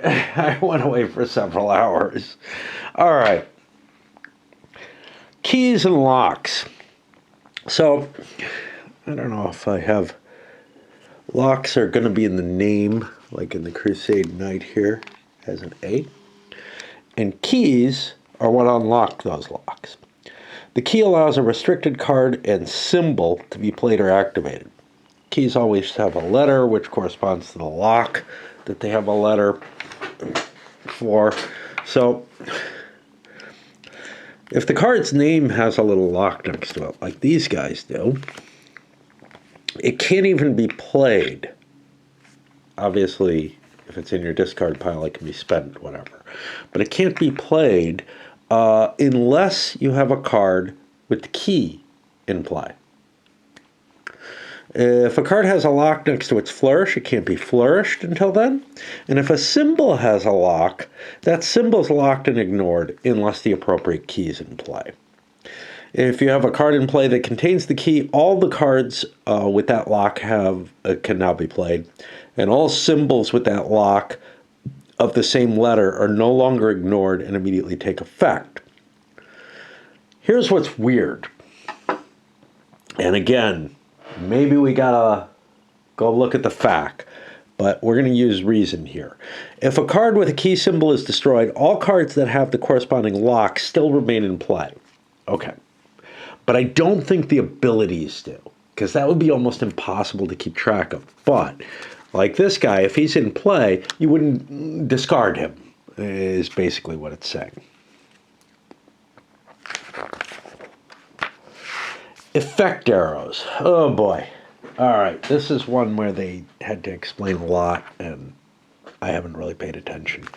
I went away for several hours. All right. Keys and locks. So, I don't know if I have, locks are gonna be in the name, like in the Crusade Knight here, has an A. And keys are what unlock those locks. The key allows a restricted card and symbol to be played or activated. Keys always have a letter, which corresponds to the lock that they have a letter for. So, if the card's name has a little lock next to it, like these guys do, it can't even be played. Obviously, if it's in your discard pile, it can be spent, whatever. But it can't be played unless you have a card with the key in play. If a card has a lock next to its flourish, it can't be flourished until then. And if a symbol has a lock, that symbol's locked and ignored unless the appropriate key is in play. If you have a card in play that contains the key, all the cards with that lock can now be played. And all symbols with that lock of the same letter are no longer ignored and immediately take effect. Here's what's weird. And again, maybe we gotta go look at the fact, but we're going to use reason here. If a card with a key symbol is destroyed, all cards that have the corresponding lock still remain in play. Okay. But I don't think the abilities do, because that would be almost impossible to keep track of. But, like this guy, if he's in play, you wouldn't discard him, is basically what it's saying. Effect arrows. Oh boy. All right, this is one where they had to explain a lot, and I haven't really paid attention.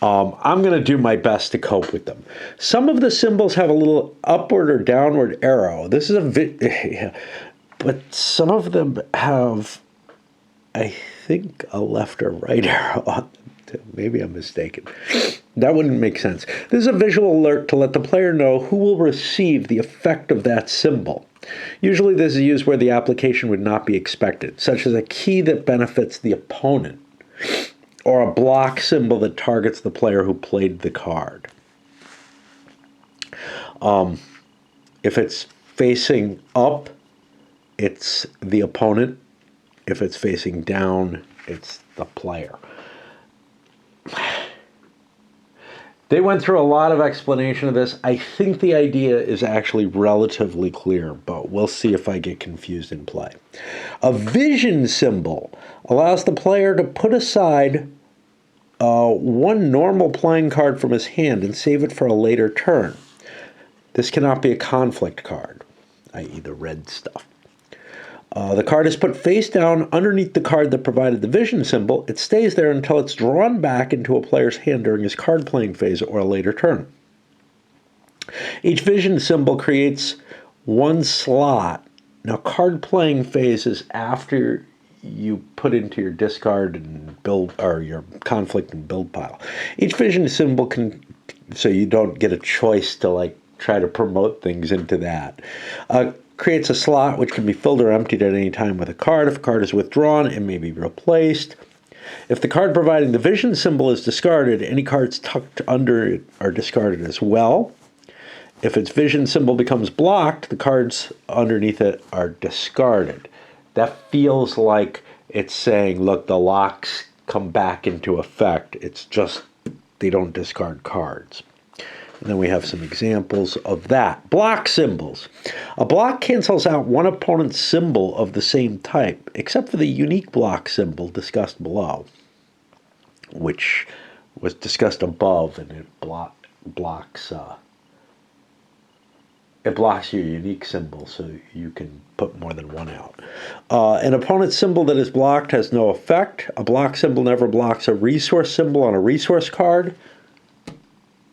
I'm going to do my best to cope with them. Some of the symbols have a little upward or downward arrow. This is but some of them have, I think, a left or right arrow on them. Maybe I'm mistaken. That wouldn't make sense. This is a visual alert to let the player know who will receive the effect of that symbol. Usually this is used where the application would not be expected, such as a key that benefits the opponent, or a block symbol that targets the player who played the card. If it's facing up, it's the opponent. If it's facing down, it's the player. They went through a lot of explanation of this. I think the idea is actually relatively clear, but we'll see if I get confused in play. A vision symbol allows the player to put aside one normal playing card from his hand and save it for a later turn. This cannot be a conflict card, i.e. the red stuff. The card is put face down underneath the card that provided the vision symbol. It stays there until it's drawn back into a player's hand during his card playing phase or a later turn. Each vision symbol creates one slot. Now, card playing phase is after you put into your discard and build, or your conflict and build pile. Each vision symbol can, so you don't get a choice to like try to promote things into that. Creates a slot which can be filled or emptied at any time with a card. If a card is withdrawn, it may be replaced. If the card providing the vision symbol is discarded, any cards tucked under it are discarded as well. If its vision symbol becomes blocked, the cards underneath it are discarded. That feels like it's saying, look, the locks come back into effect. It's just they don't discard cards. And then we have some examples of that. Block symbols. A block cancels out one opponent's symbol of the same type, except for the unique block symbol discussed below, which was discussed above, and it blocks your unique symbol, so you can put more than one out. An opponent's symbol that is blocked has no effect. A block symbol never blocks a resource symbol on a resource card,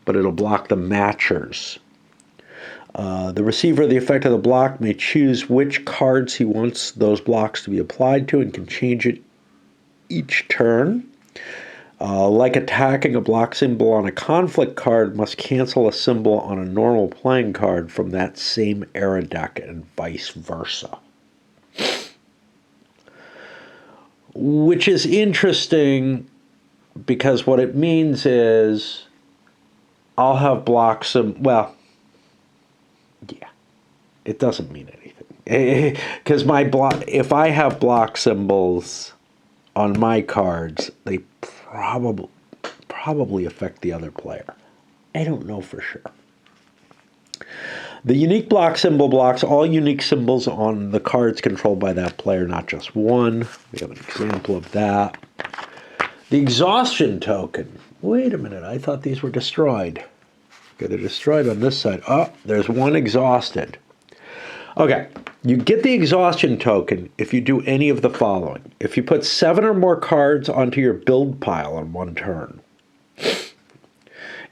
but it'll block the matchers. The receiver of the effect of the block may choose which cards he wants those blocks to be applied to and can change it each turn. Like attacking, a block symbol on a conflict card must cancel a symbol on a normal playing card from that same era deck and vice versa. Which is interesting because what it means is I'll have blocks, well, yeah, it doesn't mean anything. Because if I have block symbols on my cards, they probably affect the other player. I don't know for sure. The unique block symbol blocks all unique symbols on the cards controlled by that player, not just one. We have an example of that. The exhaustion token. Wait a minute, I thought these were destroyed. Okay, they're destroyed on this side. Oh, there's one exhausted. Okay, you get the exhaustion token if you do any of the following. If you put 7 or more cards onto your build pile on one turn.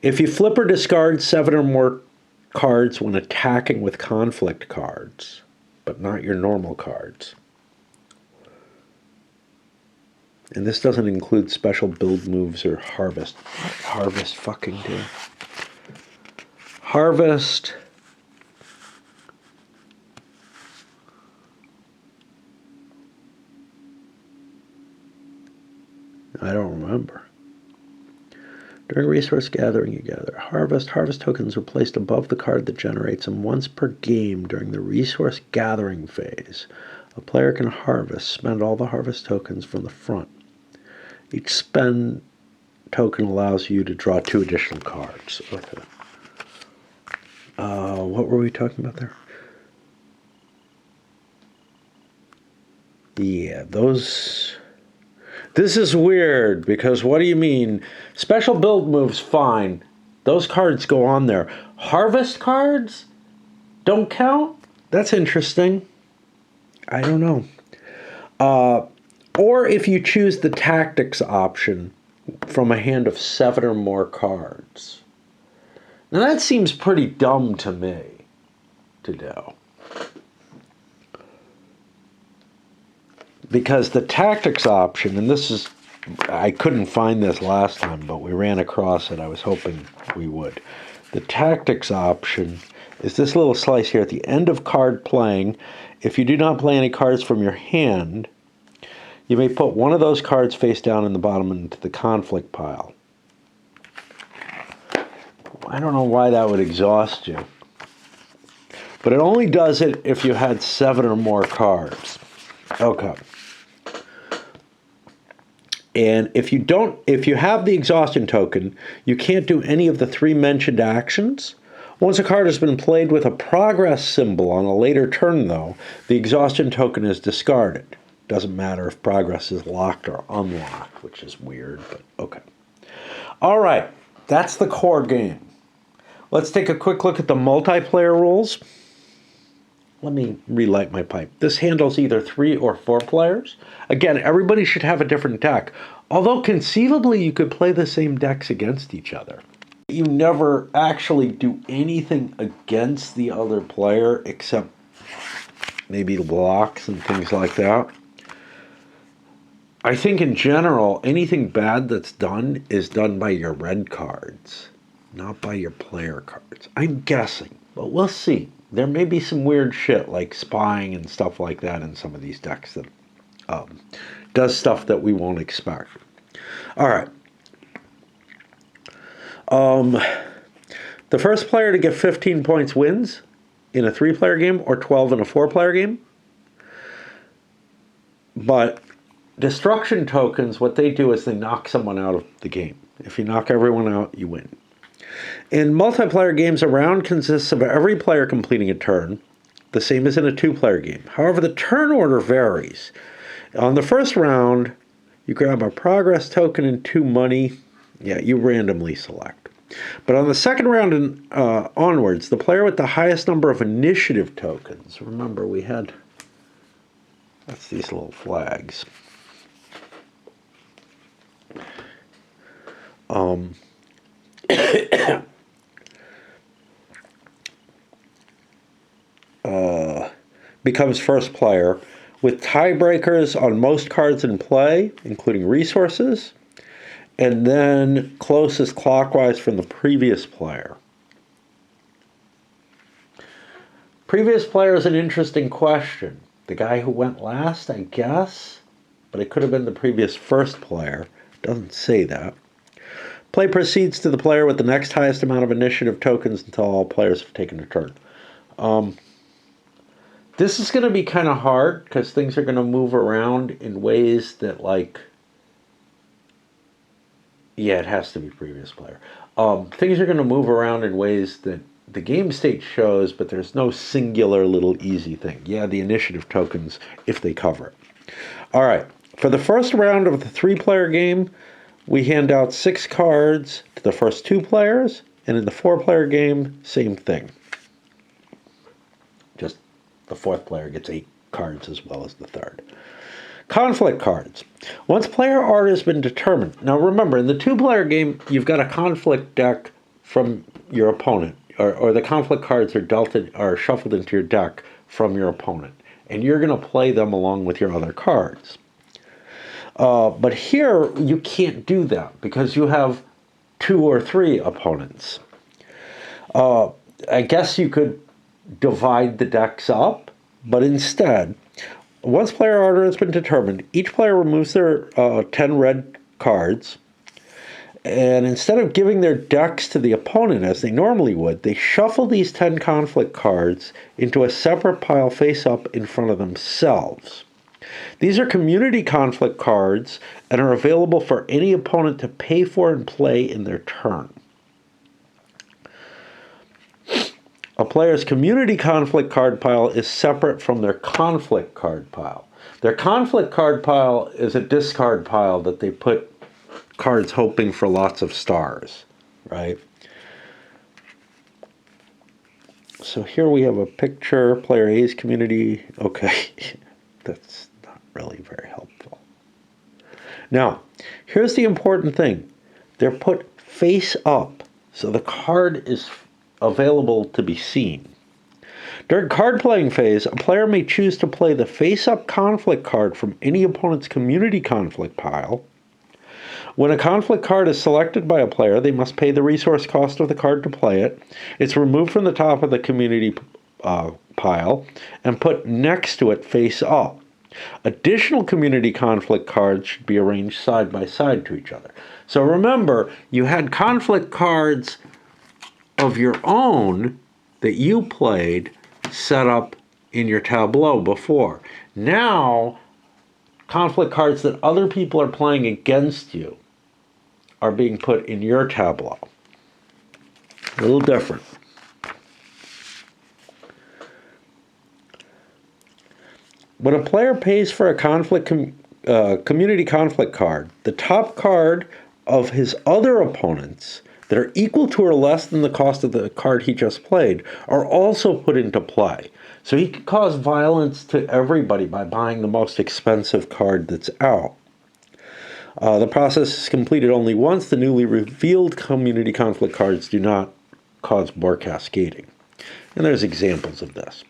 If you flip or discard 7 or more cards when attacking with conflict cards, but not your normal cards. And this doesn't include special build moves or harvest. What did harvest fucking do? Harvest. I don't remember. During resource gathering, you gather harvest. Harvest tokens are placed above the card that generates them once per game during the resource gathering phase. A player can spend all the harvest tokens from the front. Each spend token allows you to draw 2 additional cards. Okay. What were we talking about there? Yeah, those... This is weird, because what do you mean? Special build moves, fine. Those cards go on there. Harvest cards don't count? That's interesting. I don't know. Or if you choose the tactics option from a hand of 7 or more cards. Now that seems pretty dumb to me to do. Because the tactics option, and this is, I couldn't find this last time, but we ran across it. I was hoping we would. The tactics option is this little slice here at the end of card playing. If you do not play any cards from your hand, you may put one of those cards face down in the bottom into the conflict pile. I don't know why that would exhaust you. But it only does it if you had 7 or more cards. Okay. And if you have the exhaustion token, you can't do any of the 3 mentioned actions. Once a card has been played with a progress symbol on a later turn, though, the exhaustion token is discarded. Doesn't matter if progress is locked or unlocked, which is weird, but okay. All right, that's the core game. Let's take a quick look at the multiplayer rules. Let me relight my pipe. This handles either 3 or 4 players. Again, everybody should have a different deck, although conceivably you could play the same decks against each other. You never actually do anything against the other player except maybe blocks and things like that. I think in general, anything bad that's done is done by your red cards, not by your player cards. I'm guessing, but we'll see. There may be some weird shit like spying and stuff like that in some of these decks that does stuff that we won't expect. All right. The first player to get 15 points wins in a 3-player game or 12 in a 4-player game. But destruction tokens, what they do is they knock someone out of the game. If you knock everyone out, you win. In multiplayer games, a round consists of every player completing a turn, the same as in a 2-player game. However, the turn order varies. On the first round, you grab a progress token and 2 money. Yeah, you randomly select. But on the second round and onwards, the player with the highest number of initiative tokens, remember we had, that's these little flags. Becomes first player with tiebreakers on most cards in play, including resources, and then closest clockwise from the previous player. Previous player is an interesting question. The guy who went last, I guess, but it could have been the previous first player. Doesn't say that. Play proceeds to the player with the next highest amount of initiative tokens until all players have taken a turn. This is going to be kind of hard because things are going to move around in ways that, like, yeah, it has to be previous player. Things are going to move around in ways that the game state shows, but there's no singular little easy thing. Yeah, the initiative tokens, if they cover it. All right, for the first round of the 3-player game, we hand out 6 cards to the first 2 players, and in the 4-player game, same thing. Just the 4th player gets 8 cards as well as the 3rd. Conflict cards. Once player order has been determined. Now remember, in the 2-player game, you've got a conflict deck from your opponent, or the conflict cards are shuffled into your deck from your opponent, and you're going to play them along with your other cards. But here, you can't do that because you have 2 or 3 opponents. I guess you could divide the decks up, but instead, once player order has been determined, each player removes their 10 red cards, and instead of giving their decks to the opponent as they normally would, they shuffle these 10 conflict cards into a separate pile face up in front of themselves. These are community conflict cards and are available for any opponent to pay for and play in their turn. A player's community conflict card pile is separate from their conflict card pile. Their conflict card pile is a discard pile that they put cards hoping for lots of stars, right? So here we have a picture, player A's community. Okay, that's not really very helpful. Now, here's the important thing. They're put face up, so the card is available to be seen. During card playing phase, a player may choose to play the face-up conflict card from any opponent's community conflict pile. When a conflict card is selected by a player, they must pay the resource cost of the card to play it. It's removed from the top of the community pile and put next to it face up. Additional community conflict cards should be arranged side by side to each other. So remember, you had conflict cards of your own that you played set up in your tableau before. Now, conflict cards that other people are playing against you are being put in your tableau. A little different. When a player pays for a community conflict card, the top card of his other opponents that are equal to or less than the cost of the card he just played are also put into play. So he can cause violence to everybody by buying the most expensive card that's out. The process is completed only once. The newly revealed community conflict cards do not cause more cascading. And there's examples of this.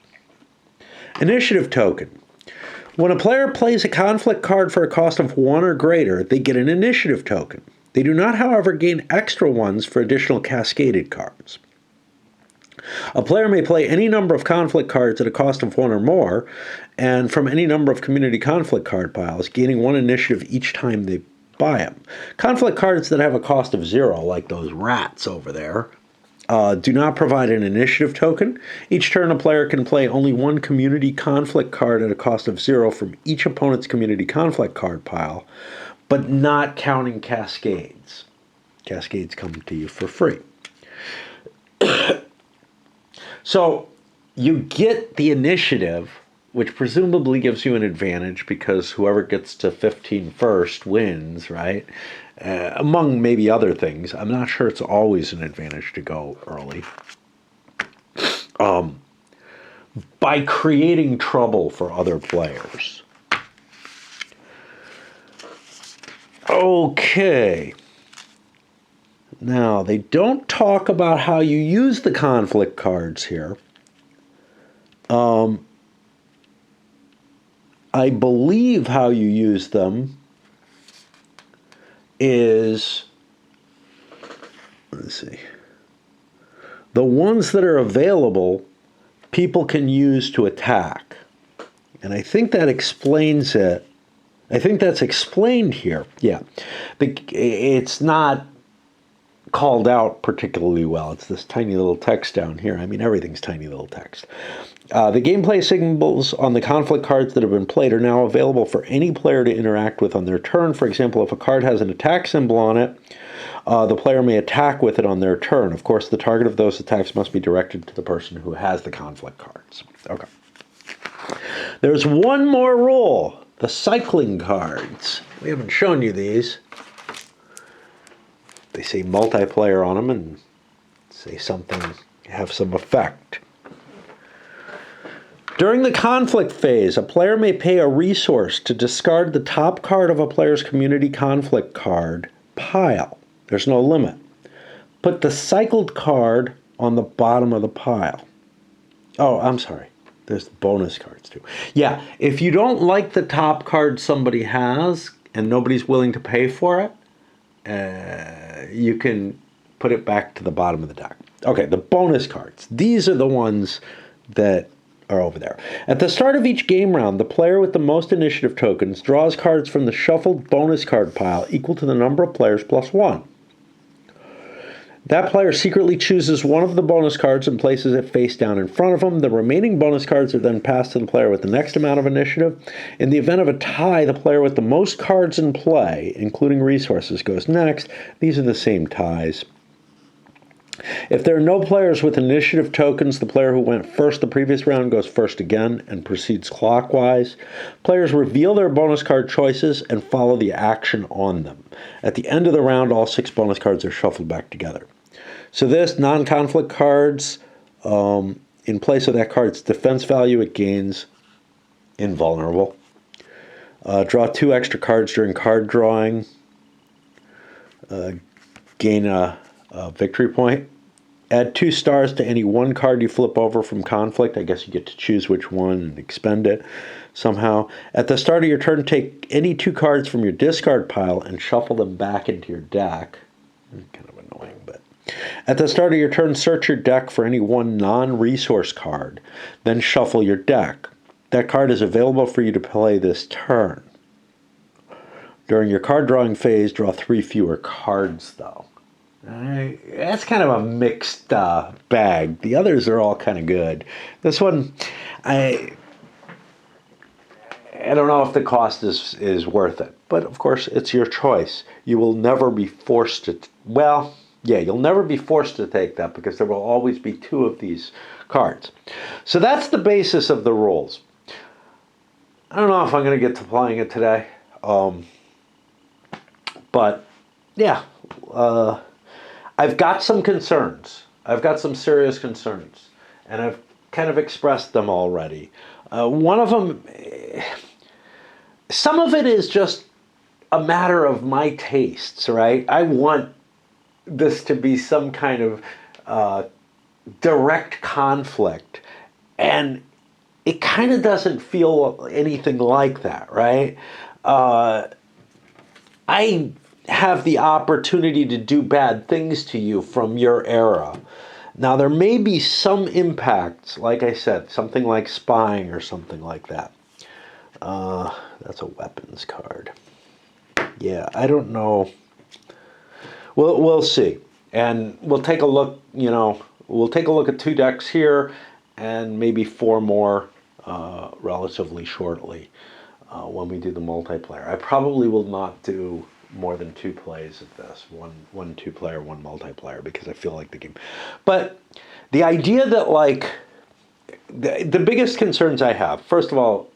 Initiative token. When a player plays a conflict card for a cost of 1 or greater, they get an initiative token. They do not, however, gain extra ones for additional cascaded cards. A player may play any number of conflict cards at a cost of 1 or more, and from any number of community conflict card piles, gaining 1 initiative each time they buy them. Conflict cards that have a cost of 0, like those rats over there, do not provide an initiative token. Each turn, a player can play only 1 community conflict card at a cost of 0 from each opponent's community conflict card pile, but not counting cascades. Cascades come to you for free. So you get the initiative, which presumably gives you an advantage because whoever gets to 15 first wins, right? Among maybe other things. I'm not sure it's always an advantage to go early. By creating trouble for other players. Okay. Now, they don't talk about how you use the conflict cards here. I believe how you use them is, let's see, the ones that are available, people can use to attack. And I think that explains it. I think that's explained here. Yeah. It's not called out particularly well. It's this tiny little text down here. I mean, everything's tiny little text. The gameplay symbols on the conflict cards that have been played are now available for any player to interact with on their turn. For example, if a card has an attack symbol on it, the player may attack with it on their turn. Of course, the target of those attacks must be directed to the person who has the conflict cards. Okay. There's one more rule. The cycling cards. We haven't shown you these. They say multiplayer on them and say something, have some effect. During the conflict phase, a player may pay a resource to discard the top card of a player's community conflict card pile. There's no limit. Put the cycled card on the bottom of the pile. Oh, I'm sorry. There's bonus cards too. Yeah, if you don't like the top card somebody has and nobody's willing to pay for it, you can put it back to the bottom of the deck. Okay, the bonus cards. These are the ones that are over there. At the start of each game round, the player with the most initiative tokens draws cards from the shuffled bonus card pile equal to the number of players plus 1. That player secretly chooses one of the bonus cards and places it face down in front of him. The remaining bonus cards are then passed to the player with the next amount of initiative. In the event of a tie, the player with the most cards in play, including resources, goes next. These are the same ties. If there are no players with initiative tokens, the player who went first the previous round goes first again and proceeds clockwise. Players reveal their bonus card choices and follow the action on them. At the end of the round, all 6 bonus cards are shuffled back together. So this, non-conflict cards, in place of that card's defense value, it gains invulnerable. Draw 2 extra cards during card drawing. Gain a victory point. Add 2 stars to any 1 card you flip over from conflict. I guess you get to choose which one and expend it somehow. At the start of your turn, take any 2 cards from your discard pile and shuffle them back into your deck. Kind of annoying, but... At the start of your turn, search your deck for any 1 non-resource card. Then shuffle your deck. That card is available for you to play this turn. During your card drawing phase, draw 3 fewer cards, though. That's kind of a mixed bag. The others are all kind of good. This one, I don't know if the cost is worth it. But of course, it's your choice. You will never be forced to, well, yeah, you'll never be forced to take that because there will always be two of these cards. So that's the basis of the rules. I don't know if I'm going to get to playing it today. But yeah, I've got some concerns. I've got some serious concerns. And I've kind of expressed them already. One of them, some of it is just a matter of my tastes, right? I want this to be some kind of direct conflict. And it kind of doesn't feel anything like that, right? I have the opportunity to do bad things to you from your era. Now, there may be some impacts, like I said, something like spying or something like that. That's a weapons card. Yeah, I don't know. We'll see. And we'll take a look, we'll take a look at 2 decks here and maybe 4 more relatively shortly when we do the multiplayer. I probably will not do more than 2 plays of this, one 2-player, 1 multiplayer, because I feel like the game. But the idea that, like, the biggest concerns I have, first of all,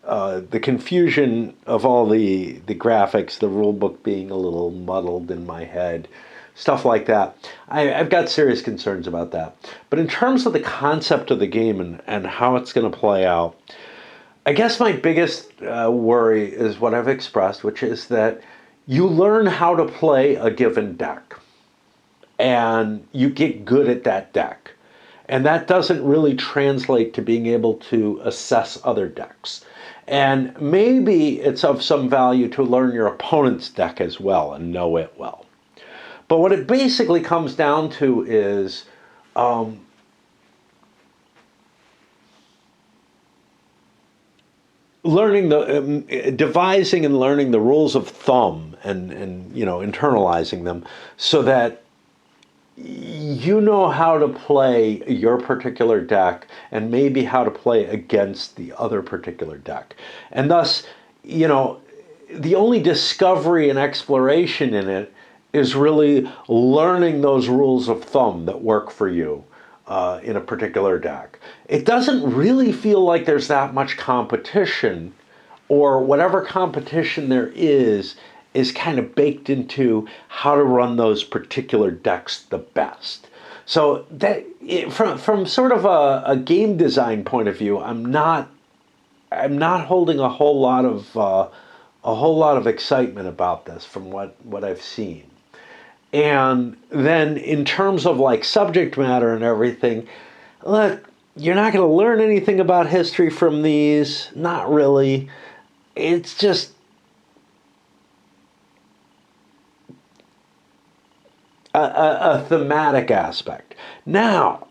the confusion of all the graphics, the rule book being a little muddled in my head, stuff like that. I've got serious concerns about that. But in terms of the concept of the game and how it's going to play out, I guess my biggest worry is what I've expressed, which is that you learn how to play a given deck and you get good at that deck. And that doesn't really translate to being able to assess other decks. And maybe it's of some value to learn your opponent's deck as well and know it well. But what it basically comes down to is learning devising and learning the rules of thumb and internalizing them so that you know how to play your particular deck and maybe how to play against the other particular deck. And thus, the only discovery and exploration in it is really learning those rules of thumb that work for you in a particular deck. It doesn't really feel like there's that much competition, or whatever competition there is kind of baked into how to run those particular decks the best. So that from sort of a game design point of view, I'm not holding a whole lot of excitement about this from what I've seen. And then in terms of like subject matter and everything, look, you're not going to learn anything about history from these. Not really. It's just a thematic aspect. Now,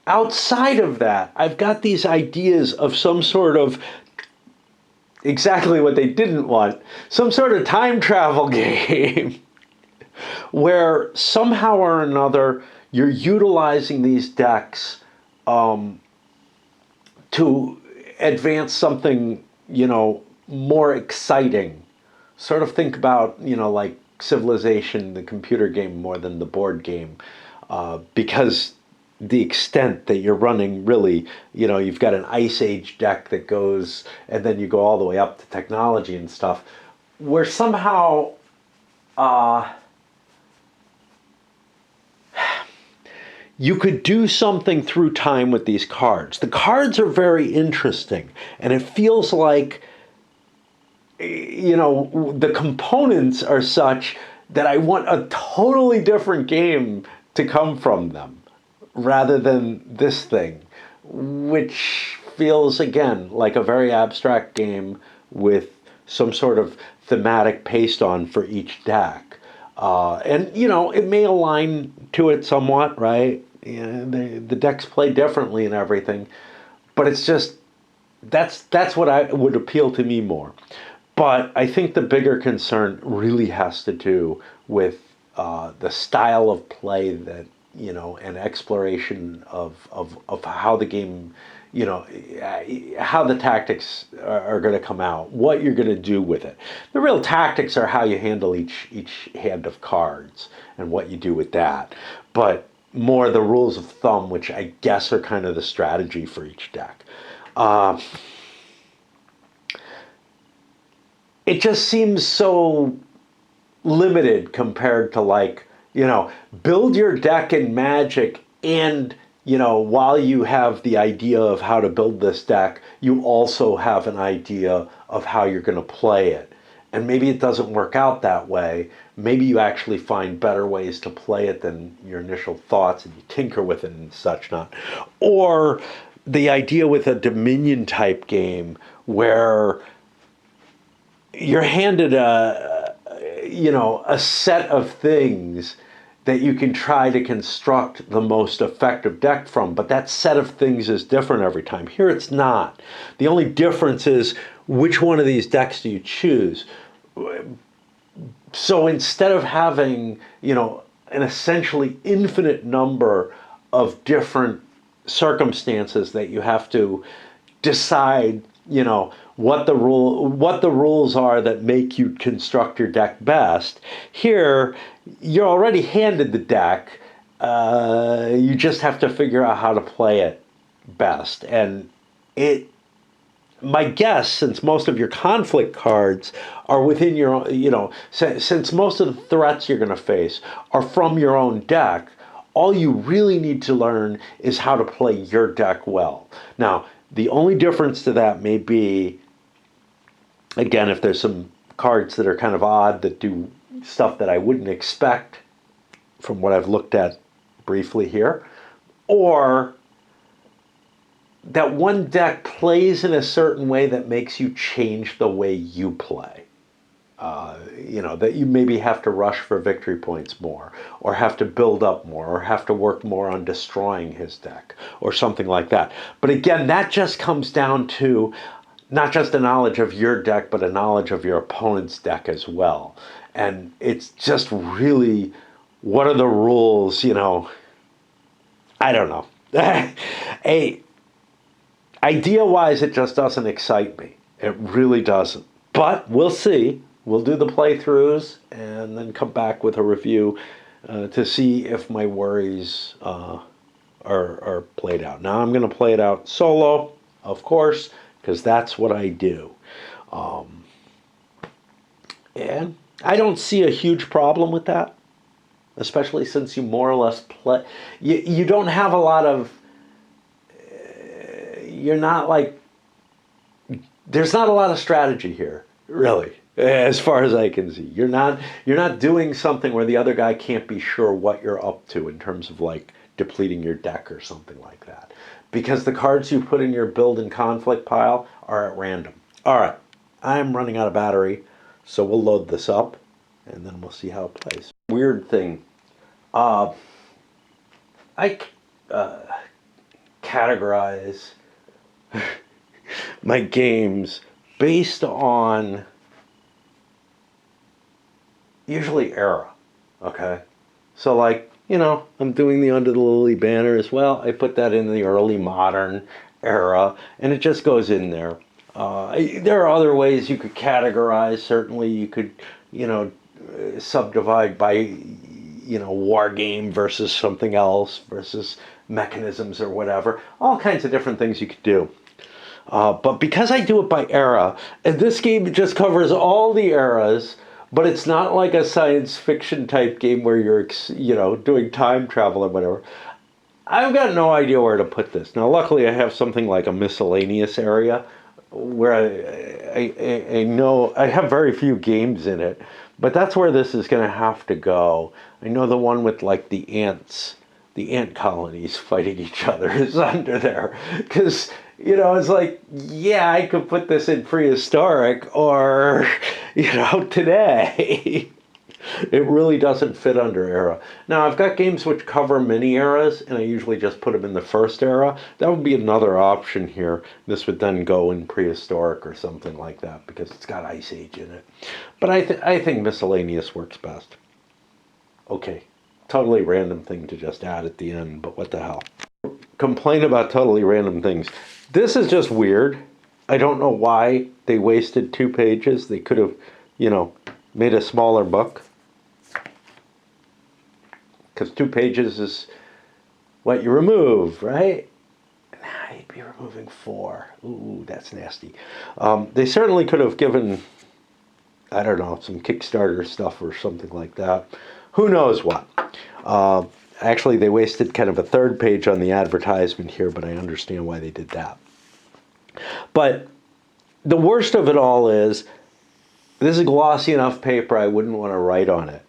outside of that, I've got these ideas of some sort of exactly what they didn't want, some sort of time travel game where somehow or another you're utilizing these decks to advance something, more exciting. Sort of think about, like Civilization, the computer game, more than the board game, because the extent that you're running really, you've got an Ice Age deck that goes, and then you go all the way up to technology and stuff, where somehow you could do something through time with these cards. The cards are very interesting, and it feels like the components are such that I want a totally different game to come from them rather than this thing, which feels, again, like a very abstract game with some sort of thematic paste on for each deck. And, it may align to it somewhat, right? The decks play differently and everything, but it's just, that's what would appeal to me more. But I think the bigger concern really has to do with the style of play that, and exploration of how the game, how the tactics are going to come out, what you're going to do with it. The real tactics are how you handle each hand of cards and what you do with that. But more the rules of thumb, which I guess are kind of the strategy for each deck. It just seems so limited compared to, like, build your deck in Magic, and while you have the idea of how to build this deck, you also have an idea of how you're going to play it. And maybe it doesn't work out that way. Maybe you actually find better ways to play it than your initial thoughts, and you tinker with it and such not. Or the idea with a Dominion type game where you're handed a set of things that you can try to construct the most effective deck from, but that set of things is different every time. Here it's not. The only difference is which one of these decks do you choose. So instead of having, an essentially infinite number of different circumstances that you have to decide, what the rules are that make you construct your deck best. Here, you're already handed the deck. You just have to figure out how to play it best. And my guess, since most of your conflict cards are within your own, since most of the threats you're going to face are from your own deck, all you really need to learn is how to play your deck well. Now, the only difference to that may be, again, if there's some cards that are kind of odd that do stuff that I wouldn't expect from what I've looked at briefly here, or that one deck plays in a certain way that makes you change the way you play. That you maybe have to rush for victory points more, or have to build up more, or have to work more on destroying his deck, or something like that. But again, that just comes down to not just a knowledge of your deck, but a knowledge of your opponent's deck as well. And it's just really, what are the rules, I don't know. Idea-wise, it just doesn't excite me. It really doesn't. But we'll see. We'll do the playthroughs and then come back with a review to see if my worries are played out. Now I'm going to play it out solo, of course, because that's what I do. And I don't see a huge problem with that, especially since you more or less play. You don't have a lot of... You're not like... There's not a lot of strategy here, really, as far as I can see. You're not doing something where the other guy can't be sure what you're up to in terms of, like, depleting your deck or something like that. Because the cards you put in your build and conflict pile are at random. All right, I'm running out of battery, so we'll load this up, and then we'll see how it plays. Weird thing. I categorize my games based on usually era, okay? So, like, I'm doing the Under the Lily banner as well. I put that in the early modern era, and it just goes in there. There are other ways you could categorize. Certainly, you could, subdivide by, war game versus something else versus mechanisms or whatever. All kinds of different things you could do. But because I do it by era, and this game just covers all the eras, but it's not like a science fiction type game where you're, doing time travel or whatever. I've got no idea where to put this. Now, luckily, I have something like a miscellaneous area where I know I have very few games in it, but that's where this is going to have to go. I know the one with, like, the ants, the ant colonies fighting each other is under there. Because, it's like, yeah, I could put this in prehistoric or, today. It really doesn't fit under era. Now, I've got games which cover many eras, and I usually just put them in the first era. That would be another option here. This would then go in prehistoric or something like that, because it's got Ice Age in it. But I think miscellaneous works best. Okay, totally random thing to just add at the end, but what the hell. Complain about totally random things. This is just weird. I don't know why they wasted 2 pages. They could have, made a smaller book. Because 2 pages is what you remove, right? Nah, you'd be removing 4. Ooh, that's nasty. They certainly could have given, I don't know, some Kickstarter stuff or something like that. Who knows what? Actually, they wasted kind of a 3rd page on the advertisement here, but I understand why they did that. But the worst of it all is, this is glossy enough paper, I wouldn't want to write on it.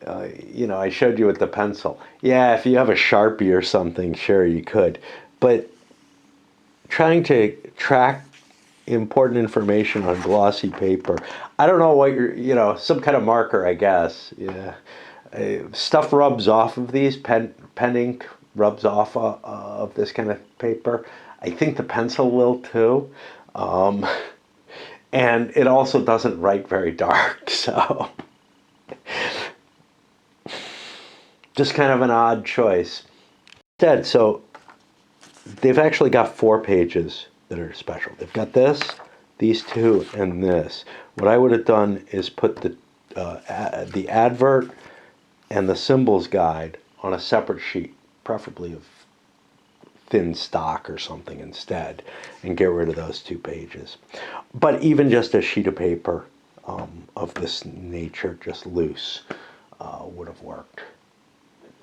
I showed you with the pencil. Yeah, if you have a Sharpie or something, sure, you could. But trying to track important information on glossy paper, I don't know what some kind of marker, I guess. Yeah. Stuff rubs off of these. Pen ink rubs off of this kind of paper. I think the pencil will too. And it also doesn't write very dark, so just kind of an odd choice. Instead, so they've actually got 4 pages that are special. They've got this, these 2, and this. What I would have done is put the advert and the symbols guide on a separate sheet, preferably of thin stock or something instead, and get rid of those 2 pages. But even just a sheet of paper of this nature, just loose, would have worked.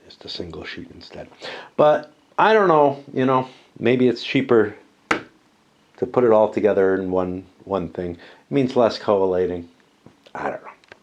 Just a single sheet instead. But I don't know, maybe it's cheaper to put it all together in one thing. It means less collating. I don't know.